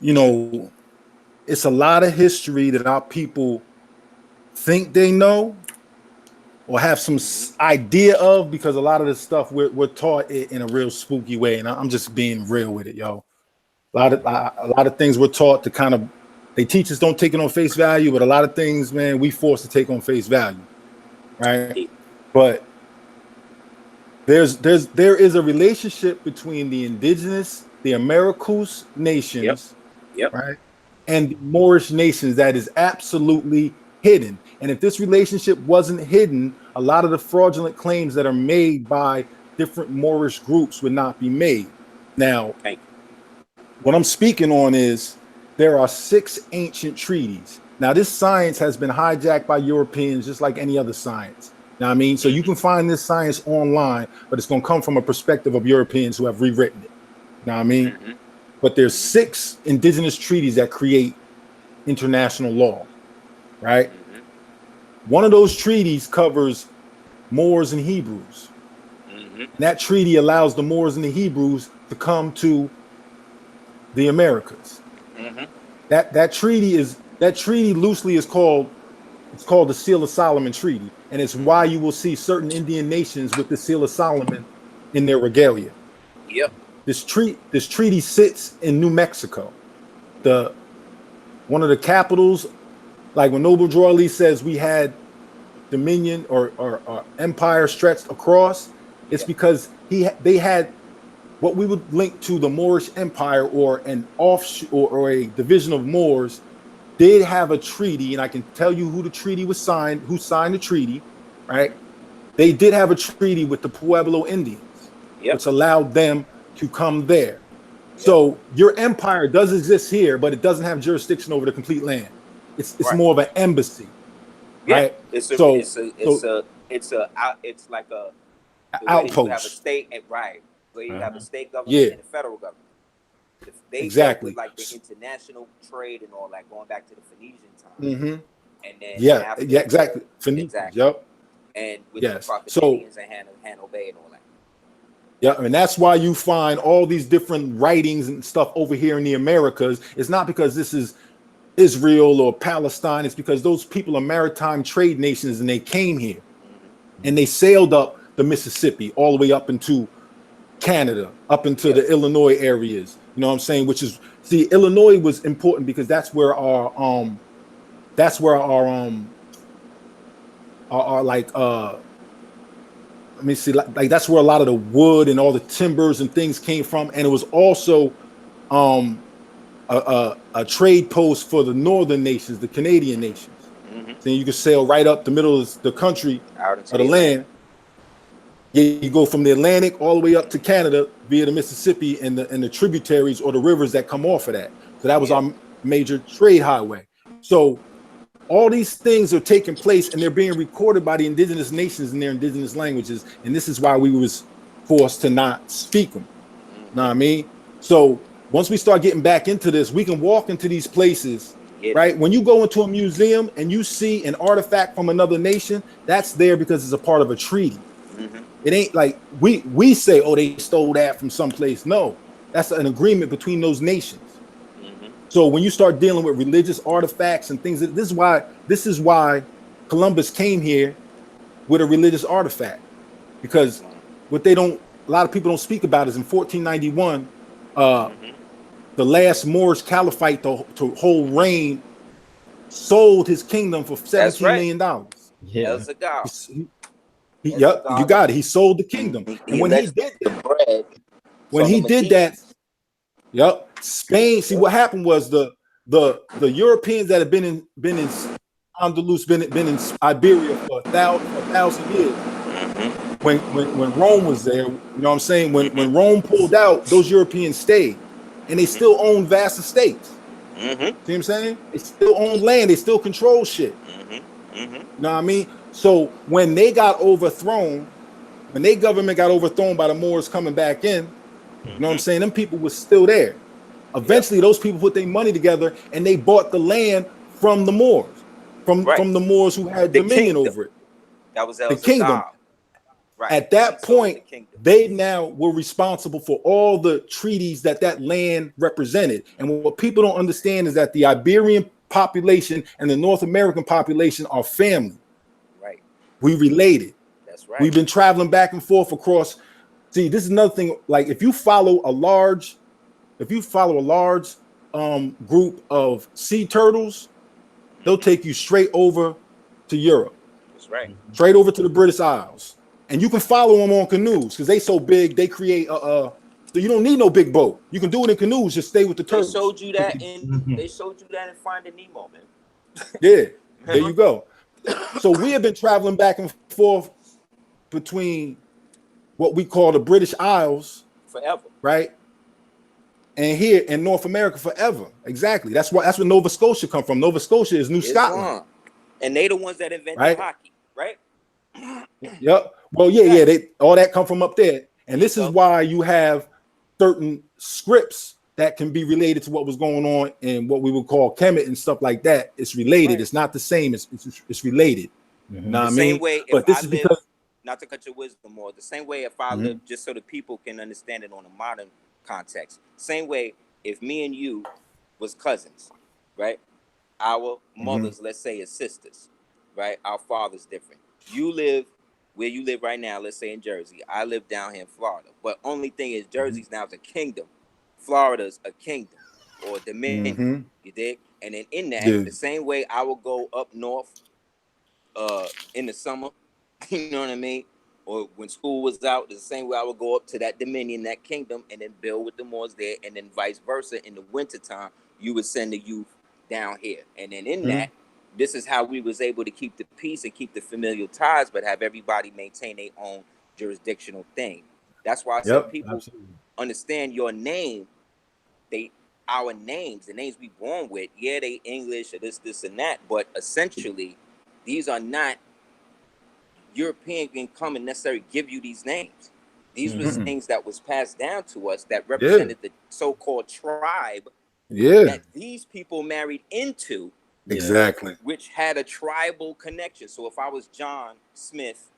you know, it's a lot of history that our people think they know or have some idea of, because a lot of this stuff we're taught it in a real spooky way, and I'm just being real with it, yo. A lot of things we're taught to kind of, they teach us don't take it on face value, but a lot of things, man, we forced to take on face value, right? But there is a relationship between the indigenous, the Americus nations, right, and the Moorish nations that is absolutely hidden. And if this relationship wasn't hidden, a lot of the fraudulent claims that are made by different Moorish groups would not be made. Now, what I'm speaking on is there are 6 ancient treaties. Now, this science has been hijacked by Europeans just like any other science. Now, I mean, so you can find this science online, but it's going to come from a perspective of Europeans who have rewritten it. Now, I mean, but there's 6 indigenous treaties that create international law, right? One of those treaties covers Moors and Hebrews. And that treaty allows the Moors and the Hebrews to come to the Americas. That treaty loosely is called, it's called the Seal of Solomon Treaty, and it's why you will see certain Indian nations with the Seal of Solomon in their regalia. This treaty sits in New Mexico. One of the capitals, like when Noble Drew Ali says we had dominion or empire stretched across, it's because they had what we would link to the Moorish Empire, or an offshoot or a division of Moors, did have a treaty, and I can tell you who the treaty was signed, who signed the treaty, right? They did have a treaty with the Pueblo Indians, which allowed them to come there. So your empire does exist here, but it doesn't have jurisdiction over the complete land. It's more of an embassy, right? It's like a outpost. You have a state, right? Where you have a state government and a federal government. They dealt with like the international trade and all that, going back to the Phoenician time. And then exactly. Yep. And with the Carthaginians and Hannibal Bay and all that. Yeah, and that's why you find all these different writings and stuff over here in the Americas. It's not because this is Israel or Palestine. It's because those people are maritime trade nations, and they came here and they sailed up the Mississippi all the way up into Canada, up into the Illinois areas. You know what I'm saying? Which is, see, Illinois was important because that's where our like let me see, like that's where a lot of the wood and all the timbers and things came from, and it was also a trade post for the northern nations, the Canadian nations. Then you could sail right up the middle of the country, of the land. Yeah, you go from the Atlantic all the way up to Canada via the Mississippi and the tributaries or the rivers that come off of that. So that was our major trade highway. So all these things are taking place, and they're being recorded by the indigenous nations in their indigenous languages. And this is why we was forced to not speak them. Know what I mean? So once we start getting back into this, we can walk into these places, right? When you go into a museum and you see an artifact from another nation, that's there because it's a part of a treaty. It ain't like we say, oh, they stole that from someplace. No, that's an agreement between those nations. So when you start dealing with religious artifacts and things, this is why Columbus came here with a religious artifact, because what a lot of people don't speak about is in 1491, the last Moorish caliphate to hold reign sold his kingdom for $17 million. Yeah. You got it. He sold the kingdom, and when he did that, Spain. See, what happened was the Europeans that had been in Andalus, been in Iberia for a thousand years. When Rome was there, you know what I'm saying? When Rome pulled out, those Europeans stayed. and they still own vast estates. See what I'm saying? They still own land. They still control shit. You know what I mean? So when they got overthrown, when their government got overthrown by the Moors coming back in, you know what I'm saying? Them people was still there. Eventually, those people put their money together and they bought the land from the Moors, from the Moors who had dominion over it. That was the kingdom. Right. At that point, they now were responsible for all the treaties that land represented. And what people don't understand is that the Iberian population and the North American population are family. Right. We related. That's right. We've been traveling back and forth across. See, this is another thing. Like if you follow a large group of sea turtles, they'll take you straight over to Europe. That's right. Straight over to the British Isles. And you can follow them on canoes because they so big, they create so you don't need no big boat. You can do it in canoes, just stay with the turtles. They showed you that in Finding Nemo, man. Yeah, there you go. So we have been traveling back and forth between what we call the British Isles forever. Right? And here in North America forever. Exactly. That's where Nova Scotia come from. Nova Scotia is New Scotland. And they the ones that invented hockey, right? Yep. Well, yeah, they all that come from up there. And this is why you have certain scripts that can be related to what was going on in what we would call Kemet and stuff like that. It's related. Right. It's not the same. It's related. You know what I mean? Way, but this is because, not to cut your wisdom more, the same way if I live, just so the people can understand it on a modern context. Same way if me and you was cousins, right? Our mothers, let's say, is sisters, right? Our father's different. You live where you live right now, let's say in Jersey. I live down here in Florida. But only thing is Jersey's now is a kingdom. Florida's a kingdom or dominion. You dig? And then in that, the same way I will go up north in the summer, you know what I mean? Or when school was out, the same way I would go up to that dominion, that kingdom, and then build with the Moors there, and then vice versa. In the wintertime, you would send the youth down here. And then in that, this is how we was able to keep the peace and keep the familial ties, but have everybody maintain their own jurisdictional thing. That's why I say people understand your name. Our names, the names we born with, they English or this and that, but essentially, these are not European can come and necessarily give you these names. These were things that was passed down to us that represented the so-called tribe that these people married into. Exactly. Which had a tribal connection. So if I was John Smith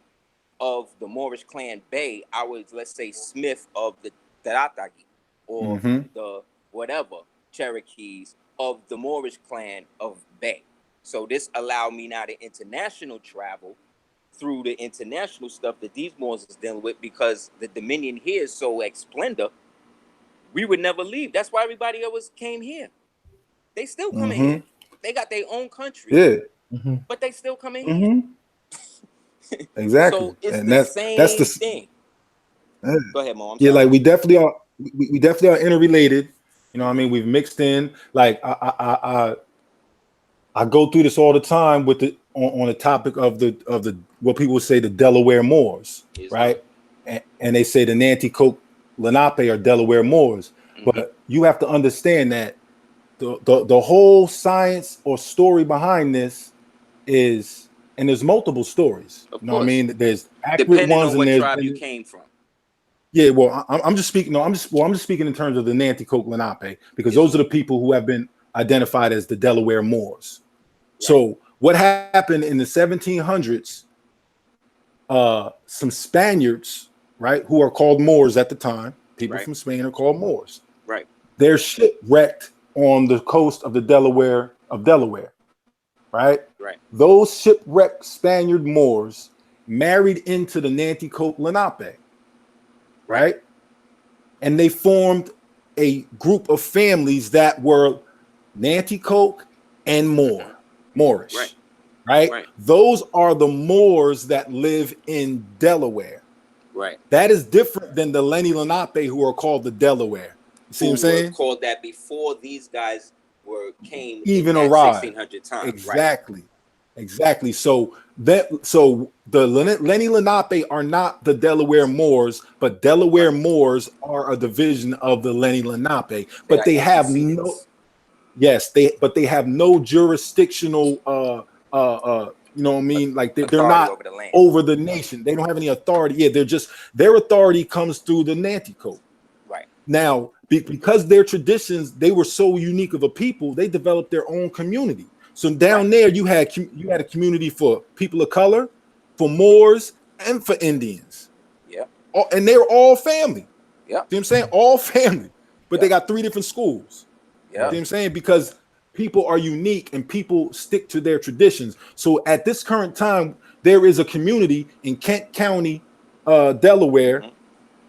of the Moorish clan Bay, I was, let's say, Smith of the Taratagi or the whatever Cherokees of the Moorish clan of Bay. So this allowed me now to international travel through the international stuff that these Moors is dealing with, because the dominion here is so splendor, we would never leave. That's why everybody else came here. They still come in here. They got their own country, but they still come in here. Exactly. So it's and the that's the thing. Go ahead, Mo. Like we definitely are. We definitely are interrelated. You know what I mean? We've mixed in. Like I go through this all the time with on the topic of the what people would say the Delaware Moors, right? And they say the Nanticoke Lenape are Delaware Moors, but you have to understand that the whole science or story behind this is, and there's multiple stories. You know what I mean? There's accurate depending ones on what and tribe you came from. Yeah, well, I'm just speaking. No, I'm just speaking in terms of the Nanticoke Lenape, because those are the people who have been identified as the Delaware Moors. Right. So what happened in the 1700s? Some Spaniards, right, who are called Moors at the time. People from Spain are called Moors. Right. They're shipwrecked on the coast of Delaware. Right. Right. Those shipwrecked Spaniard Moors married into the Nanticoke Lenape. Right. And they formed a group of families that were Nanticoke and Moorish. Right. Those are the Moors that live in Delaware. Right. That is different than the Lenni Lenape, who are called the Delaware. You see what I'm saying? Called that before these guys came even in arrived. 1600 times. Exactly. Exactly. So the Lenni Lenape are not the Delaware Moors, but Delaware Moors are a division of the Lenni Lenape. But they have no, yes, they have no jurisdictional you know what I mean? Like they're not over the nation. They don't have any authority. Yeah, they're just, their authority comes through the Nanticoke. Right. Now, because their traditions, they were so unique of a people, they developed their own community. So down there, you had a community for people of color, for Moors, and for Indians. Yeah. And they were all family. Yeah. You know what I'm saying? All family. But they got 3 different schools. Yeah. You know what I'm saying? Because people are unique and people stick to their traditions. So at this current time, there is a community in Kent County, Delaware,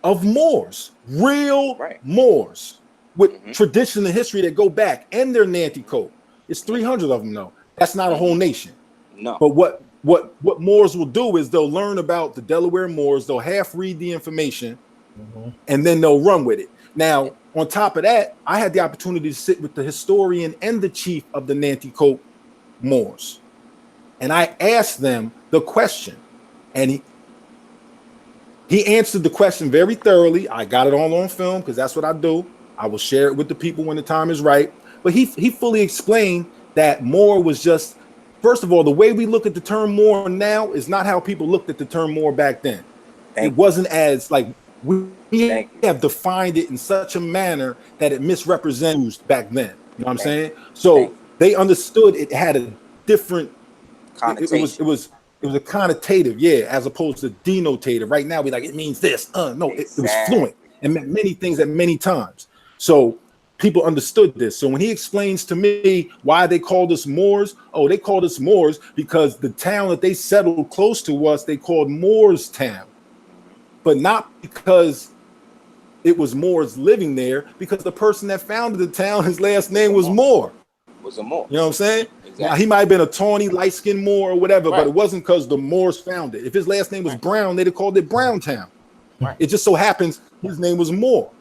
of Moors, real Moors with tradition and history that go back, and their Nanticoke. It's 300 of them though. That's not a whole nation. No. But what Moors will do is they'll learn about the Delaware Moors, they'll half read the information, and then they'll run with it. Now, on top of that, I had the opportunity to sit with the historian and the chief of the Nanticoke Moors. And I asked them the question, and he answered the question very thoroughly. I got it all on film because that's what I do. I will share it with the people when the time is right. But he fully explained that Moor was just, first of all, the way we look at the term Moor now is not how people looked at the term Moor back then. It wasn't as like, we have defined it in such a manner that it misrepresents back then. You know what I'm saying? So they understood it had a different connotation. It was a connotative, as opposed to denotative. Right now, we like, it means this. No, it was fluent and meant many things at many times. So people understood this. So when he explains to me why they called us Moors, they called us Moors because the town that they settled close to us, they called Moorstown. But not because it was Moors living there, because the person that founded the town, his last name was Moor. Was a Moor. You know what I'm saying? Exactly. Now, he might have been a tawny, light-skinned Moor or whatever, but it wasn't because the Moors found it. If his last name was Brown, they'd have called it Browntown. It just so happens his name was Moor.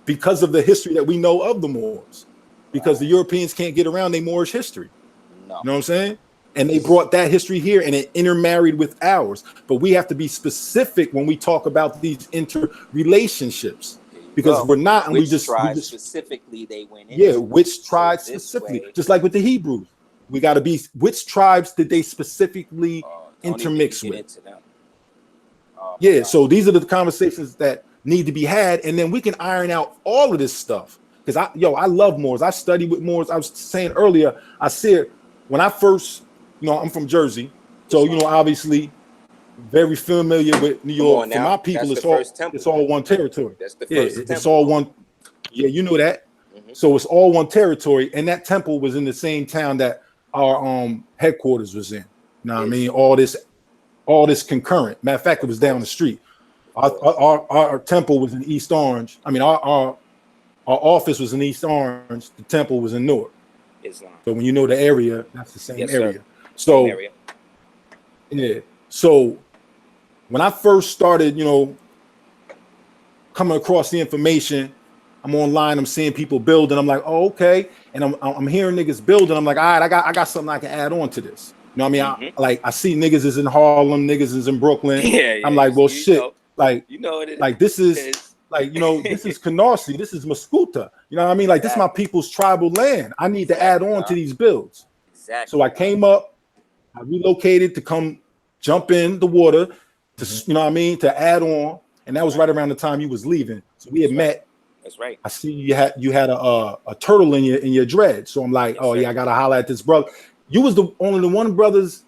Because of the history that we know of the Moors. Because the Europeans can't get around their Moorish history. No. You know what I'm saying? And they brought that history here and it intermarried with ours. But we have to be specific when we talk about these interrelationships. Because we're not, and we just specifically they went in. Yeah, which tribe specifically, just like with the Hebrews. We got to be, which tribes did they specifically intermix with? So these are the conversations that need to be had, and then we can iron out all of this stuff. Because I love Moors. I studied with Moors. I was saying earlier, Aseer, when I first, I'm from Jersey, so obviously very familiar with New York. For my people, it's all one territory. That's the first temple. It's all one. Yeah, you know that. So it's all one territory, and that temple was in the same town that our headquarters was in. You know what I mean? All this concurrent. Matter of fact, it was down the street. Our temple was in East Orange. I mean, our office was in East Orange. The temple was in Newark. Islam. So when you know the area, that's the same area. So So when I first started, coming across the information, I'm online, I'm seeing people building. I'm like, oh, okay. And I'm hearing niggas building. I'm like, all right, I got something I can add on to this. You know what I mean? I see niggas is in Harlem, niggas is in Brooklyn. I'm like, well, shit. This is this is Canarsie, this is Mascoota. You know what I mean? Like, this is my people's tribal land. I need to add on to these builds. So I came up, I relocated to come jump in the water, to you know what I mean, to add on. And that was right around the time you was leaving. So we had met. That's right. I see you had a turtle in your dread. So I'm like, I gotta holler at this brother. You was only the one brothers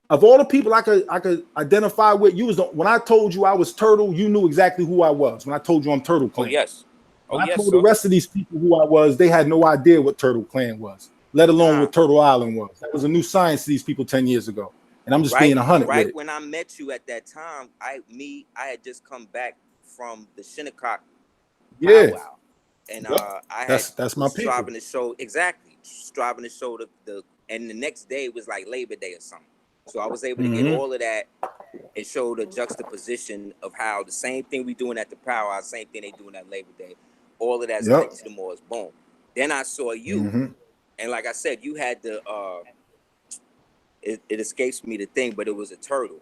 of all the people I could identify with. You was when I told you I was Turtle, you knew exactly who I was. When I told you I'm Turtle Clan. When I told the rest of these people who I was, they had no idea what Turtle Clan was, let alone what Turtle Island was. That was a new science to these people 10 years ago. And I'm just being 100. Right when I met you at that time, I had just come back from the Shinnecock powwow. And that's my people. Striving to show and the next day was like Labor Day or something. So I was able to get all of that and show the juxtaposition of how the same thing we doing at the powwow, same thing they doing at Labor Day, all of that's connected to the Moors. Boom. Then I saw you, and like I said, you had the it escapes me the thing, but it was a turtle.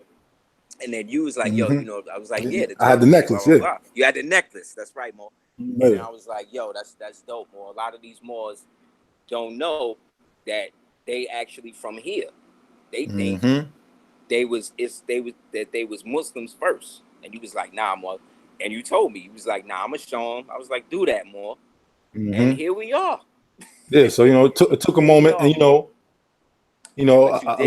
And then you was like, yo, you know, I was like, yeah, the I had the turtle, necklace, blah, blah, yeah. blah. You had the necklace, that's right, Mo. Yeah. And then I was like, yo, that's dope, Mo. A lot of these Moors don't know that they actually from here. They was Muslims first. And you was like, nah, Mo. And you told me, you was like, nah, I'm gonna show them. I was like, do that, Mo. And here we are. Yeah, so you know, it took a moment, and you know, a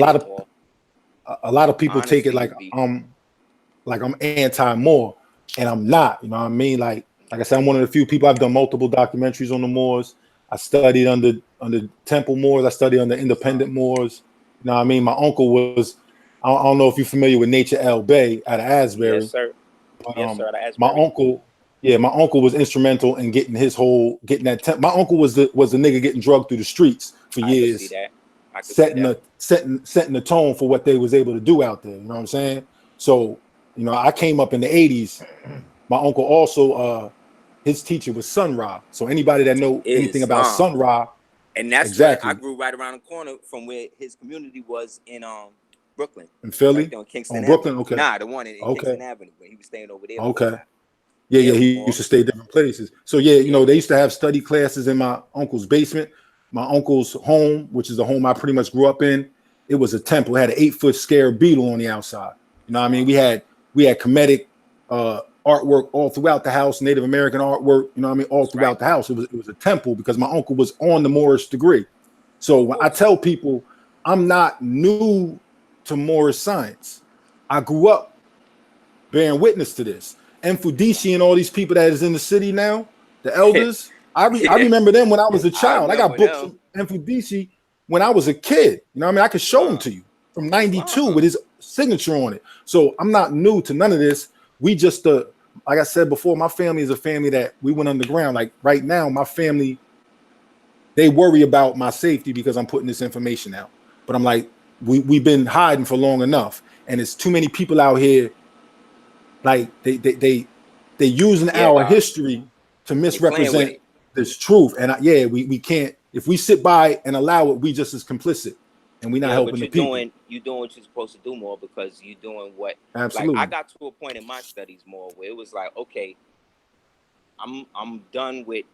lot of people take it like I'm anti-Moor, and I'm not. You know what I mean? Like I said, I'm one of the few people. I've done multiple documentaries on the Moors. I studied under Temple Moors. I studied under independent Moors. You know what I mean? My uncle was. I don't know if you're familiar with Nature L. Bay out of Asbury. Yes, sir. But, yes, sir. Out of Asbury. My uncle was instrumental in getting that. My uncle was the nigga getting drugged through the streets for years, setting the tone for what they was able to do out there. You know what I'm saying? So, you know, I came up in the 80s. My uncle also, his teacher was Sun Ra. So anybody that know anything about Sun Ra, and that's exactly. where I grew right around the corner from where his community was in Brooklyn. In Philly? Right on Kingston on Brooklyn? Avenue. Okay. Nah, the one in Kingston Avenue where he was staying over there. Okay. Yeah, he used to stay different places. So yeah, you know, they used to have study classes in my uncle's basement. My uncle's home, which is the home I pretty much grew up in, it was a temple. It had an 8-foot scarab beetle on the outside. You know what I mean? We had Kemetic artwork all throughout the house, Native American artwork, you know what I mean, all throughout the house. It was a temple because my uncle was on the Moorish degree. So when I tell people I'm not new to Moorish science, I grew up bearing witness to this. Mfudisi and all these people that is in the city now, the elders, I remember them when I was a child. I got books from Mfudisi when I was a kid. You know what I mean? I could show them to you from 92 with his signature on it. So I'm not new to none of this. We just, like I said before, my family is a family that we went underground. Like right now, my family, they worry about my safety because I'm putting this information out. But I'm like, we've been hiding for long enough. And it's too many people out here. Like they using our history to misrepresent this truth, and we can't. If we sit by and allow it, we just as complicit, and we're not helping the people. You're doing what you're supposed to do more because you're doing what. Absolutely. Like I got to a point in my studies more where it was like, okay, I'm done with.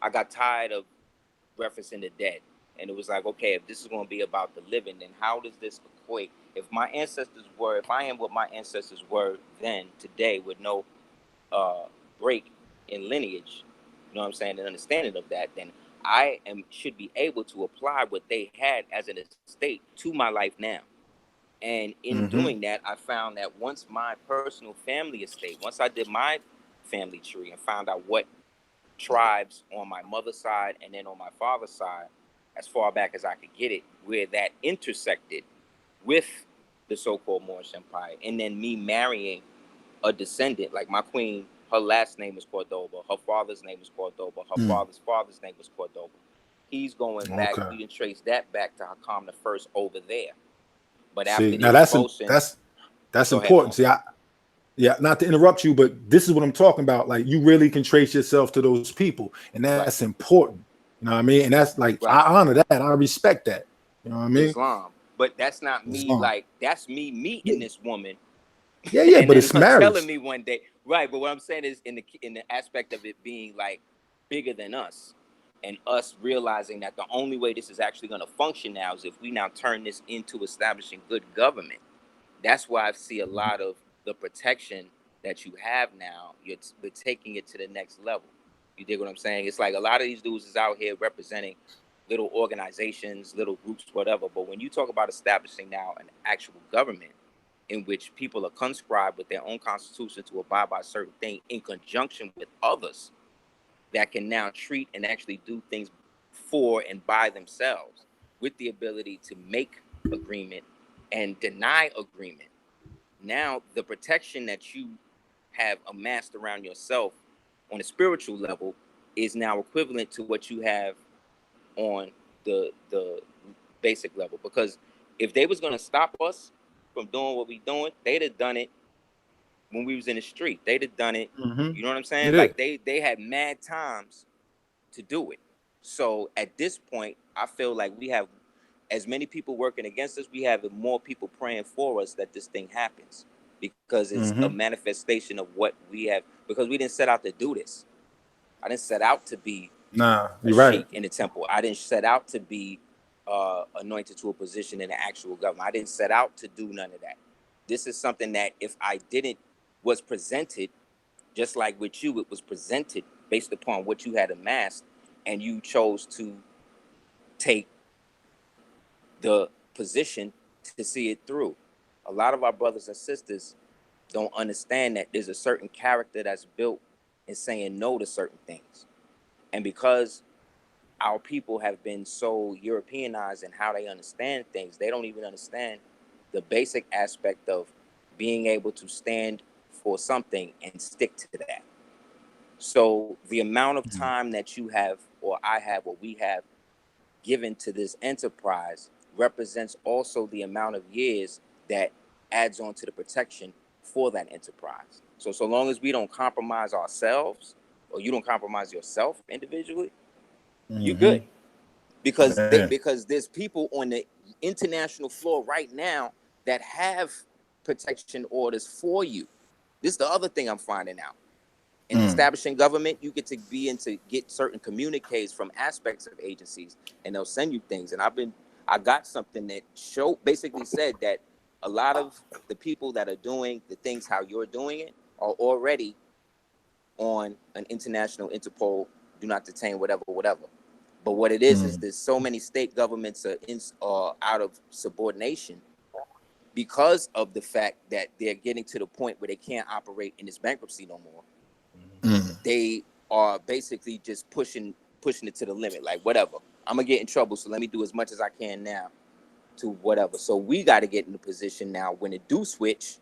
I got tired of referencing the dead, and it was like, okay, if this is going to be about the living, then how does this equate? If I am what my ancestors were then, today, with no break in lineage, you know what I'm saying, and understanding of that, then I should be able to apply what they had as an estate to my life now. And in doing that, I found that once my personal family estate, once I did my family tree and found out what tribes on my mother's side and then on my father's side, as far back as I could get it, where that intersected with the so-called Moorish Empire, and then me marrying a descendant, like my queen, her last name is Cordoba, her father's name is Cordoba, her father's father's name was Cordoba. He's going back, we can trace that back to Hakam the First over there. But after now that's important. See, not to interrupt you, but this is what I'm talking about. Like, you really can trace yourself to those people, and that's important. You know what I mean? And that's like, I honor that. I respect that. You know what I mean? Islam. But that's not me. Like, that's me meeting this woman. Yeah, but it's marriage. Telling me one day, right? But what I'm saying is, in the aspect of it being like bigger than us, and us realizing that the only way this is actually going to function now is if we now turn this into establishing good government. That's why I see a lot of the protection that you have now. You're taking it to the next level. You dig what I'm saying? It's like a lot of these dudes is out here representing little organizations, little groups, whatever. But when you talk about establishing now an actual government in which people are conscribed with their own constitution to abide by certain things in conjunction with others that can now treat and actually do things for and by themselves, with the ability to make agreement and deny agreement. Now, the protection that you have amassed around yourself on a spiritual level is now equivalent to what you have on the basic level. Because if they was going to stop us from doing what we doing, they'd have done it when we was in the street. They'd have done it. You know what I'm saying? Yeah. Like they had mad times to do it. So at this point, I feel like we have as many people working against us, we have more people praying for us that this thing happens, because it's a manifestation of what we have, because we didn't set out to do this. I didn't set out to be Nah, a you're right. sheik in the temple. I didn't set out to be anointed to a position in the actual government. I didn't set out to do none of that. This is something that if I didn't, was presented, just like with you, it was presented based upon what you had amassed, and you chose to take the position to see it through. A lot of our brothers and sisters don't understand that there's a certain character that's built in saying no to certain things. And because our people have been so Europeanized in how they understand things, they don't even understand the basic aspect of being able to stand for something and stick to that. So the amount of time that you have, or I have, or we have given to this enterprise represents also the amount of years that adds on to the protection for that enterprise. So long as we don't compromise ourselves, or you don't compromise yourself individually, you're good. Because because there's people on the international floor right now that have protection orders for you. This is the other thing I'm finding out. In establishing government, you get to get certain communiques from aspects of agencies, and they'll send you things. And I got something that basically said that a lot of the people that are doing the things how you're doing it are already on an international Interpol, do not detain, whatever. But what it is there's so many state governments are out of subordination because of the fact that they're getting to the point where they can't operate in this bankruptcy no more. They are basically just pushing it to the limit. Like, whatever, I'm gonna get in trouble, so let me do as much as I can now to whatever. So we got to get in the position now when it do switch.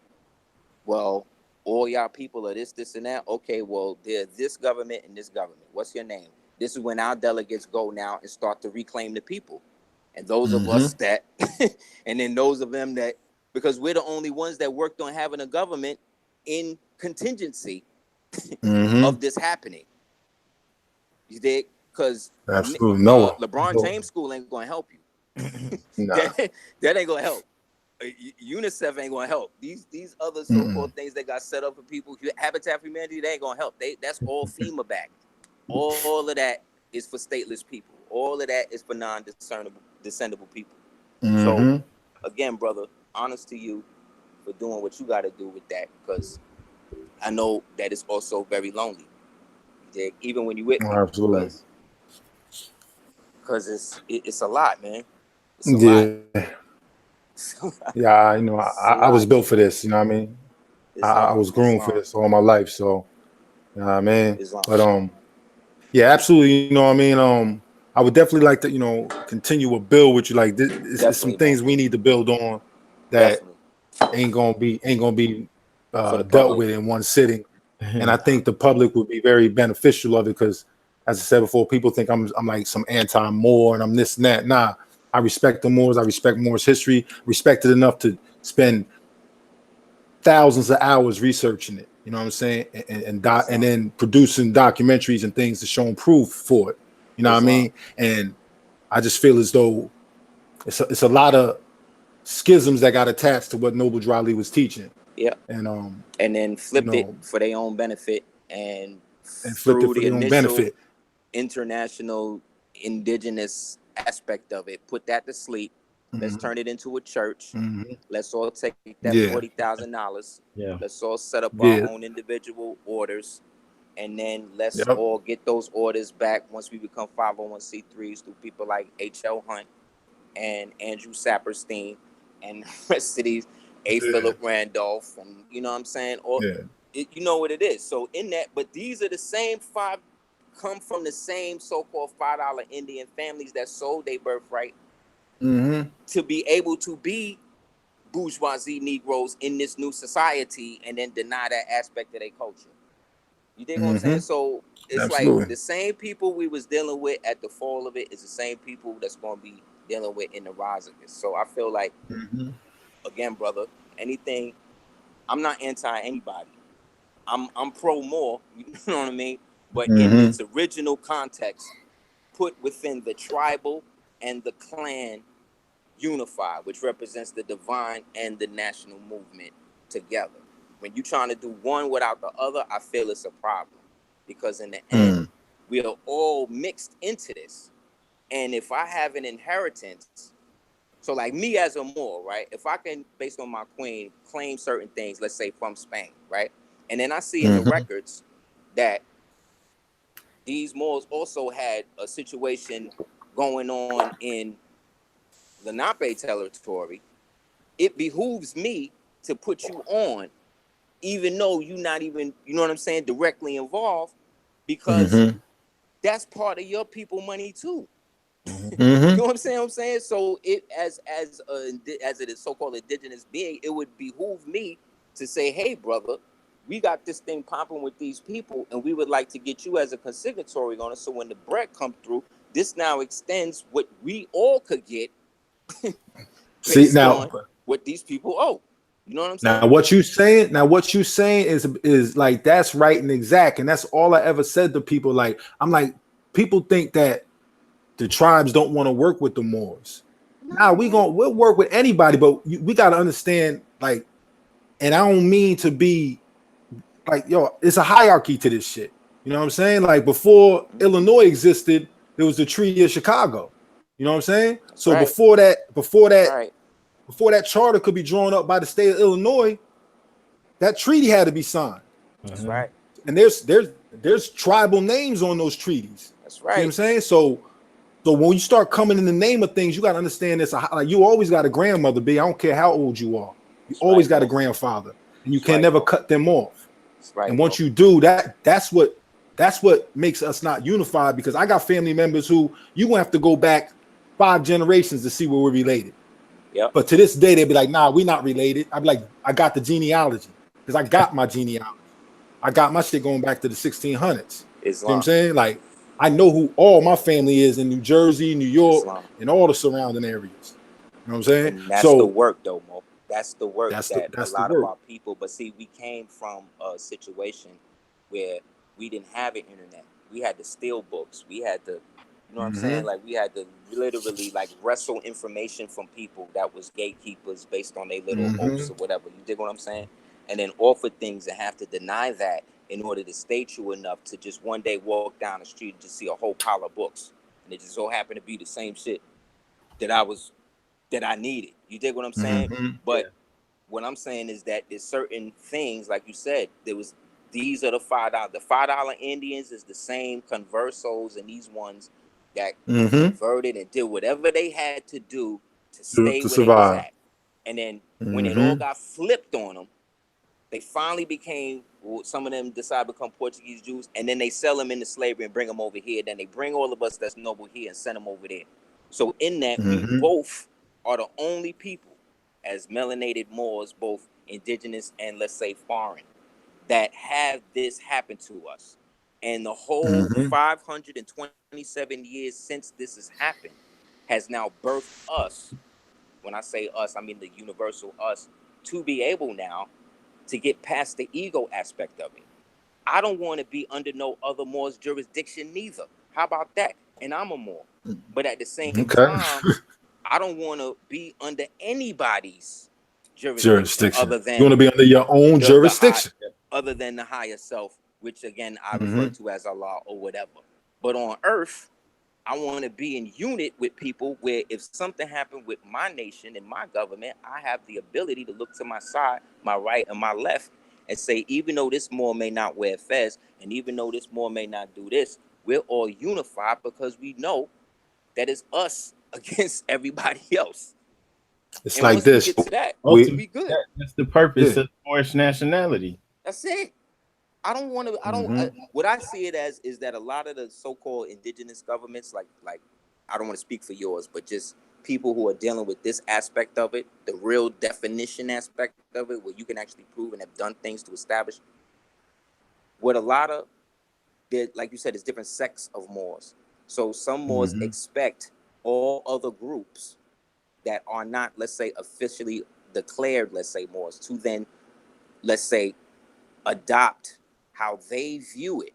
Well, all y'all people are this and that. Okay, well, there's this government and this government. What's your name? This is when our delegates go now and start to reclaim the people. And those of us that, and then those of them that, because we're the only ones that worked on having a government in contingency of this happening. You dig? Because LeBron James school ain't going to help you. That ain't going to help. UNICEF ain't going to help. These other so-called things that got set up for people, Habitat for Humanity, they ain't going to help. That's all FEMA backed. All of that is for stateless people. All of that is for non-descendable people. So, again, brother, honest to you for doing what you got to do with that, because I know that it's also very lonely. Even when you with me, absolutely, because it's a lot, man. It's a lot. Yeah, I was built for this. You know what I mean? I was groomed for this all my life. So, you know what I mean? But yeah, absolutely. You know what I mean? I would definitely like to, continue a build with you. Like, there's some things we need to build on that ain't gonna be dealt with in one sitting. And I think the public would be very beneficial of it, because, as I said before, people think I'm like some anti-Moor and I'm this and that. Nah, I respect the Moors. I respect Moors history. Respect it enough to spend thousands of hours researching it. You know what I'm saying? And then producing documentaries and things to show proof for it. You know what I mean? And I just feel as though it's a lot of schisms that got attached to what Noble Drew Ali was teaching. Yeah. And then flipped it for their own benefit, and flipped it for their own benefit. International indigenous aspect of it, put that to sleep. Let's turn it into a church. Let's all take that $40,000. Yeah. Let's all set up our own individual orders, and then let's all get those orders back once we become 501c3s through people like H.L. Hunt and Andrew Saperstein and the rest of these, Philip Randolph, and you know what I'm saying? You know what it is. So in that, but these are the same five, come from the same so-called $5 Indian families that sold their birthright to be able to be bourgeoisie Negroes in this new society, and then deny that aspect of their culture. You dig what I'm saying? So it's like the same people we was dealing with at the fall of it is the same people that's going to be dealing with in the rise of it. So I feel like, again, brother, anything, I'm not anti anybody. I'm pro more, you know what I mean? But in its original context, put within the tribal and the clan unified, which represents the divine and the national movement together. When you're trying to do one without the other, I feel it's a problem, because in the end, we are all mixed into this. And if I have an inheritance, so like me as a Moor, right? If I can, based on my queen, claim certain things, let's say from Spain, right? And then I see in the records that these Moors also had a situation going on in Lenape territory. It behooves me to put you on, even though you're not even, you know what I'm saying, directly involved, because that's part of your people money too. You know what I'm saying? So it as it is so-called indigenous being, it would behoove me to say, hey, brother, we got this thing popping with these people, and we would like to get you as a consignatory on it. So when the bread come through, this now extends what we all could get. See now what these people owe. You know what I'm saying? Now what you saying is like, that's right and exact, and that's all I ever said to people. Like, I'm like, people think that the tribes don't want to work with the Moors. We'll work with anybody, but we got to understand, like, and I don't mean to be like, yo, it's a hierarchy to this shit. You know what I'm saying? Like, before Illinois existed, there was the Treaty of Chicago. You know what I'm saying? That's so right. before that charter could be drawn up by the state of Illinois, that treaty had to be signed. That's right. And there's tribal names on those treaties. That's right. You know what I'm saying? So when you start coming in the name of things, you got to understand this. Like, you always got a grandmother, B. I don't care how old you are. You always got a grandfather, and you can never cut them off. Right, and once you do that, that's what makes us not unified, because I got family members who you gonna have to go back 5 generations to see where we're related. Yep. But to this day, they'd be like, nah, we're not related. I'd be like, I got the genealogy, because I got my genealogy. I got my shit going back to the 1600s. You know what I'm saying? Like, I know who all my family is in New Jersey, New York, and all the surrounding areas. You know what I'm saying? And that's the work, though, Mo. That's the work that's that a lot of our people. But see, we came from a situation where we didn't have an internet. We had to steal books. We had to, you know what I'm saying? Like, we had to literally like wrestle information from people that was gatekeepers based on their little hopes or whatever. You dig what I'm saying? And then offer things and have to deny that in order to stay true enough to just one day walk down the street and just see a whole pile of books. And it just so happened to be the same shit that I needed. You dig what I'm saying? But what I'm saying is that there's certain things, like you said, these are the $5. The $5 Indians is the same conversos and these ones that converted and did whatever they had to do to stay where they was at. And then when it all got flipped on them, they finally became, some of them decided to become Portuguese Jews, and then they sell them into slavery and bring them over here. Then they bring all of us that's noble here and send them over there. So in that, we both are the only people as melanated Moors, both indigenous and, let's say, foreign, that have this happen to us. And the whole 527 years since this has happened has now birthed us. When I say us, I mean the universal us, to be able now to get past the ego aspect of it. I don't want to be under no other Moor's jurisdiction neither. How about that? And I'm a Moor. But at the same time, I don't want to be under anybody's jurisdiction. Other than you want to be under your own jurisdiction. Other than the higher self, which again I refer to as Allah or whatever. But on earth, I want to be in unit with people where if something happened with my nation and my government, I have the ability to look to my side, my right, and my left and say, even though this Moor may not wear fez, and even though this Moor may not do this, we're all unified because we know that it's us against everybody else. It's and like this. We good. That's the purpose of Moorish nationality. That's it. I don't want to. What I see it as is that a lot of the so-called indigenous governments, like I don't want to speak for yours, but just people who are dealing with this aspect of it, the real definition aspect of it, where you can actually prove and have done things to establish. What a lot of, like you said, is different sects of Moors. So some Moors expect all other groups that are not, let's say, officially declared, let's say, Moors, to then, let's say, adopt how they view it,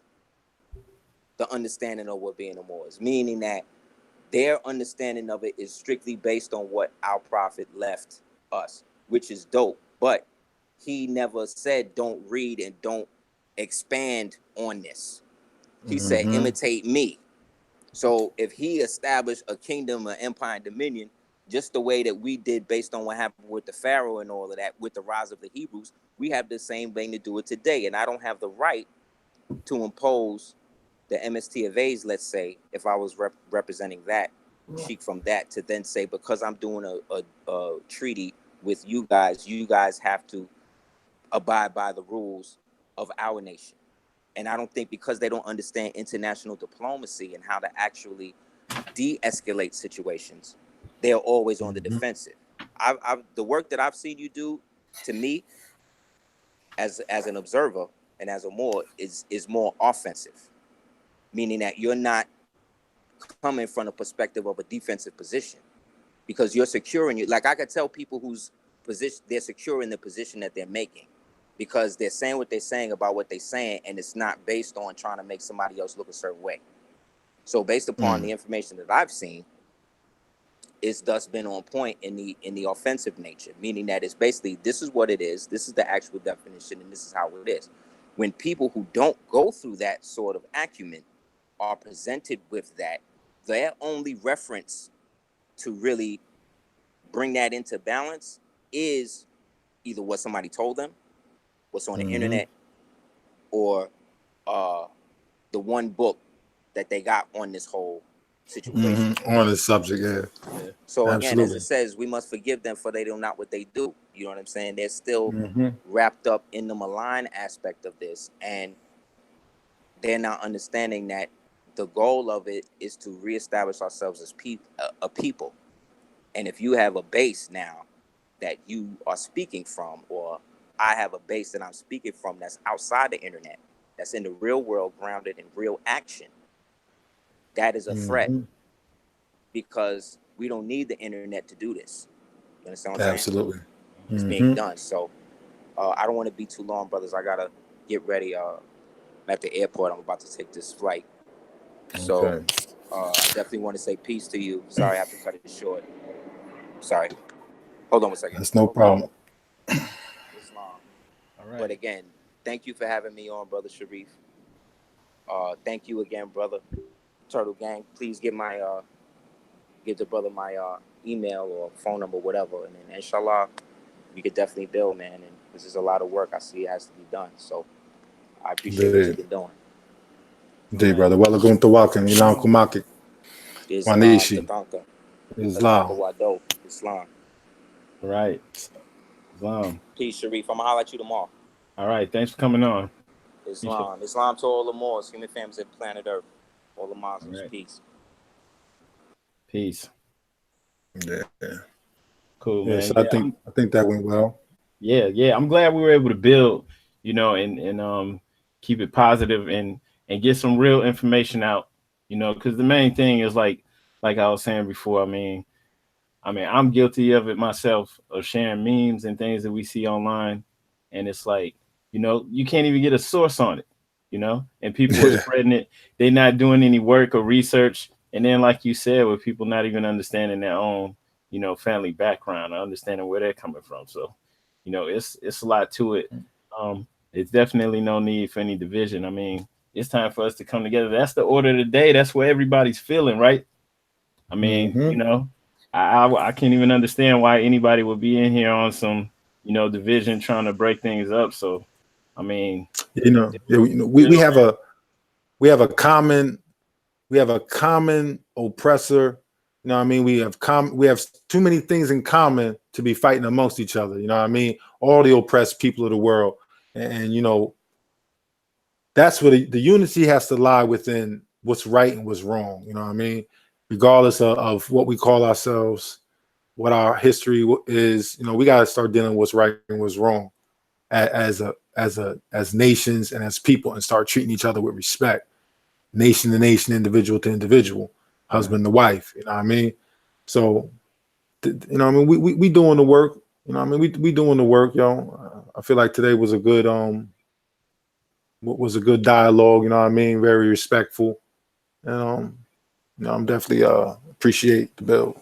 the understanding of what being a Moor is, meaning that their understanding of it is strictly based on what our prophet left us, which is dope. But he never said don't read and don't expand on this. He said imitate me. So if he established a kingdom, an empire, and dominion, just the way that we did based on what happened with the Pharaoh and all of that, with the rise of the Hebrews, we have the same thing to do it today. And I don't have the right to impose the MST of A's, let's say, if I was representing that, sheik from that, to then say, because I'm doing a treaty with you guys have to abide by the rules of our nation. And I don't think, because they don't understand international diplomacy and how to actually de-escalate situations, they're always on the defensive. The work that I've seen you do, to me, as an observer and as a Moor, is more offensive, meaning that you're not coming from the perspective of a defensive position, because you're securing it. Like, I could tell people whose position they're secure in the position that they're making, because they're saying what they're saying about what they're saying, and it's not based on trying to make somebody else look a certain way. So based upon the information that I've seen, it's thus been on point in the offensive nature, meaning that it's basically, this is what it is, this is the actual definition, and this is how it is. When people who don't go through that sort of acumen are presented with that, their only reference to really bring that into balance is either what somebody told them, what's on the internet, or the one book that they got on this whole situation. On this subject, yeah. So again, as it says, we must forgive them, for they do not what they do. You know what I'm saying? They're still wrapped up in the malign aspect of this, and they're not understanding that the goal of it is to reestablish ourselves as a people. And if you have a base now that you are speaking from, or I have a base that I'm speaking from that's outside the internet, that's in the real world, grounded in real action, that is a threat, because we don't need the internet to do this. You understand what I'm saying? Absolutely. It's being done. So I don't want to be too long, brothers. I gotta get ready. I'm at the airport. I'm about to take this flight. So I definitely want to say peace to you. Sorry, I have to cut it short. Sorry. Hold on 1 second. That's no problem. Islam. All right. But again, thank you for having me on, Brother Sharif. Thank you again, brother. TurtleGang. Please give the brother my email or phone number, whatever, and then inshallah, we could definitely build, man. And this is a lot of work. I see it has to be done. So I appreciate what you've been doing. Indeed, brother. Well, going to walk in Kumaki. Wanishi. Islam. Right. Islam. Peace, Sharif. I'm gonna holler at you tomorrow. All right. Thanks for coming on. Islam. Islam to all the Moors, human families of planet Earth. All the Muslims. Right. Peace. Peace. Yeah. Cool, man. So I think that went well. Yeah. I'm glad we were able to build, and keep it positive and get some real information out, because the main thing is like I was saying before, I mean, I'm guilty of it myself, of sharing memes and things that we see online. And it's like, you can't even get a source on it, and people are spreading it. They're not doing any work or research. And then, like you said, with people not even understanding their own, family background, or understanding where they're coming from. So, it's a lot to it. It's definitely no need for any division. I mean, it's time for us to come together. That's the order of the day. That's what everybody's feeling, right? I mean, I can't even understand why anybody would be in here on some, division, trying to break things up. So, I mean, we have a common oppressor. You know what I mean? We have too many things in common to be fighting amongst each other. You know what I mean? All the oppressed people of the world. And that's where the unity has to lie within what's right and what's wrong. You know what I mean? Regardless of what we call ourselves, what our history is, we got to start dealing with what's right and what's wrong as nations and as people, and start treating each other with respect. Nation to nation, individual to individual, husband to wife. You know what I mean? So, we doing the work. You know what I mean? We doing the work, yo. I feel like today was a good dialogue. You know what I mean? Very respectful. And No, I'm definitely appreciate the build.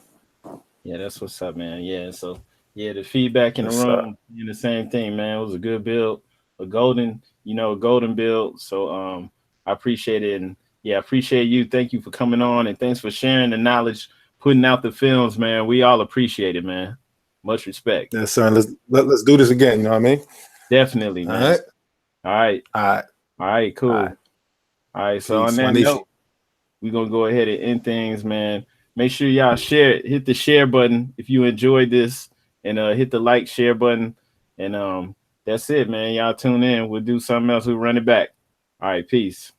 Yeah, that's what's up, man. Yeah, so yeah, the feedback in the room, the same thing, man. It was a good build, a golden build. So I appreciate it, and yeah, I appreciate you. Thank you for coming on, and thanks for sharing the knowledge, putting out the films, man. We all appreciate it, man. Much respect. Yes, sir. Let's do this again. You know what I mean? Definitely, man. All right, cool. All right, so Peace, on that note, we're gonna go ahead and end things, man. Make sure y'all share it. Hit the share button if you enjoyed this, and hit the like, share button. And that's it, man. Y'all tune in. We'll do something else. We'll run it back. All right, peace.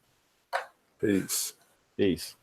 Peace. Peace.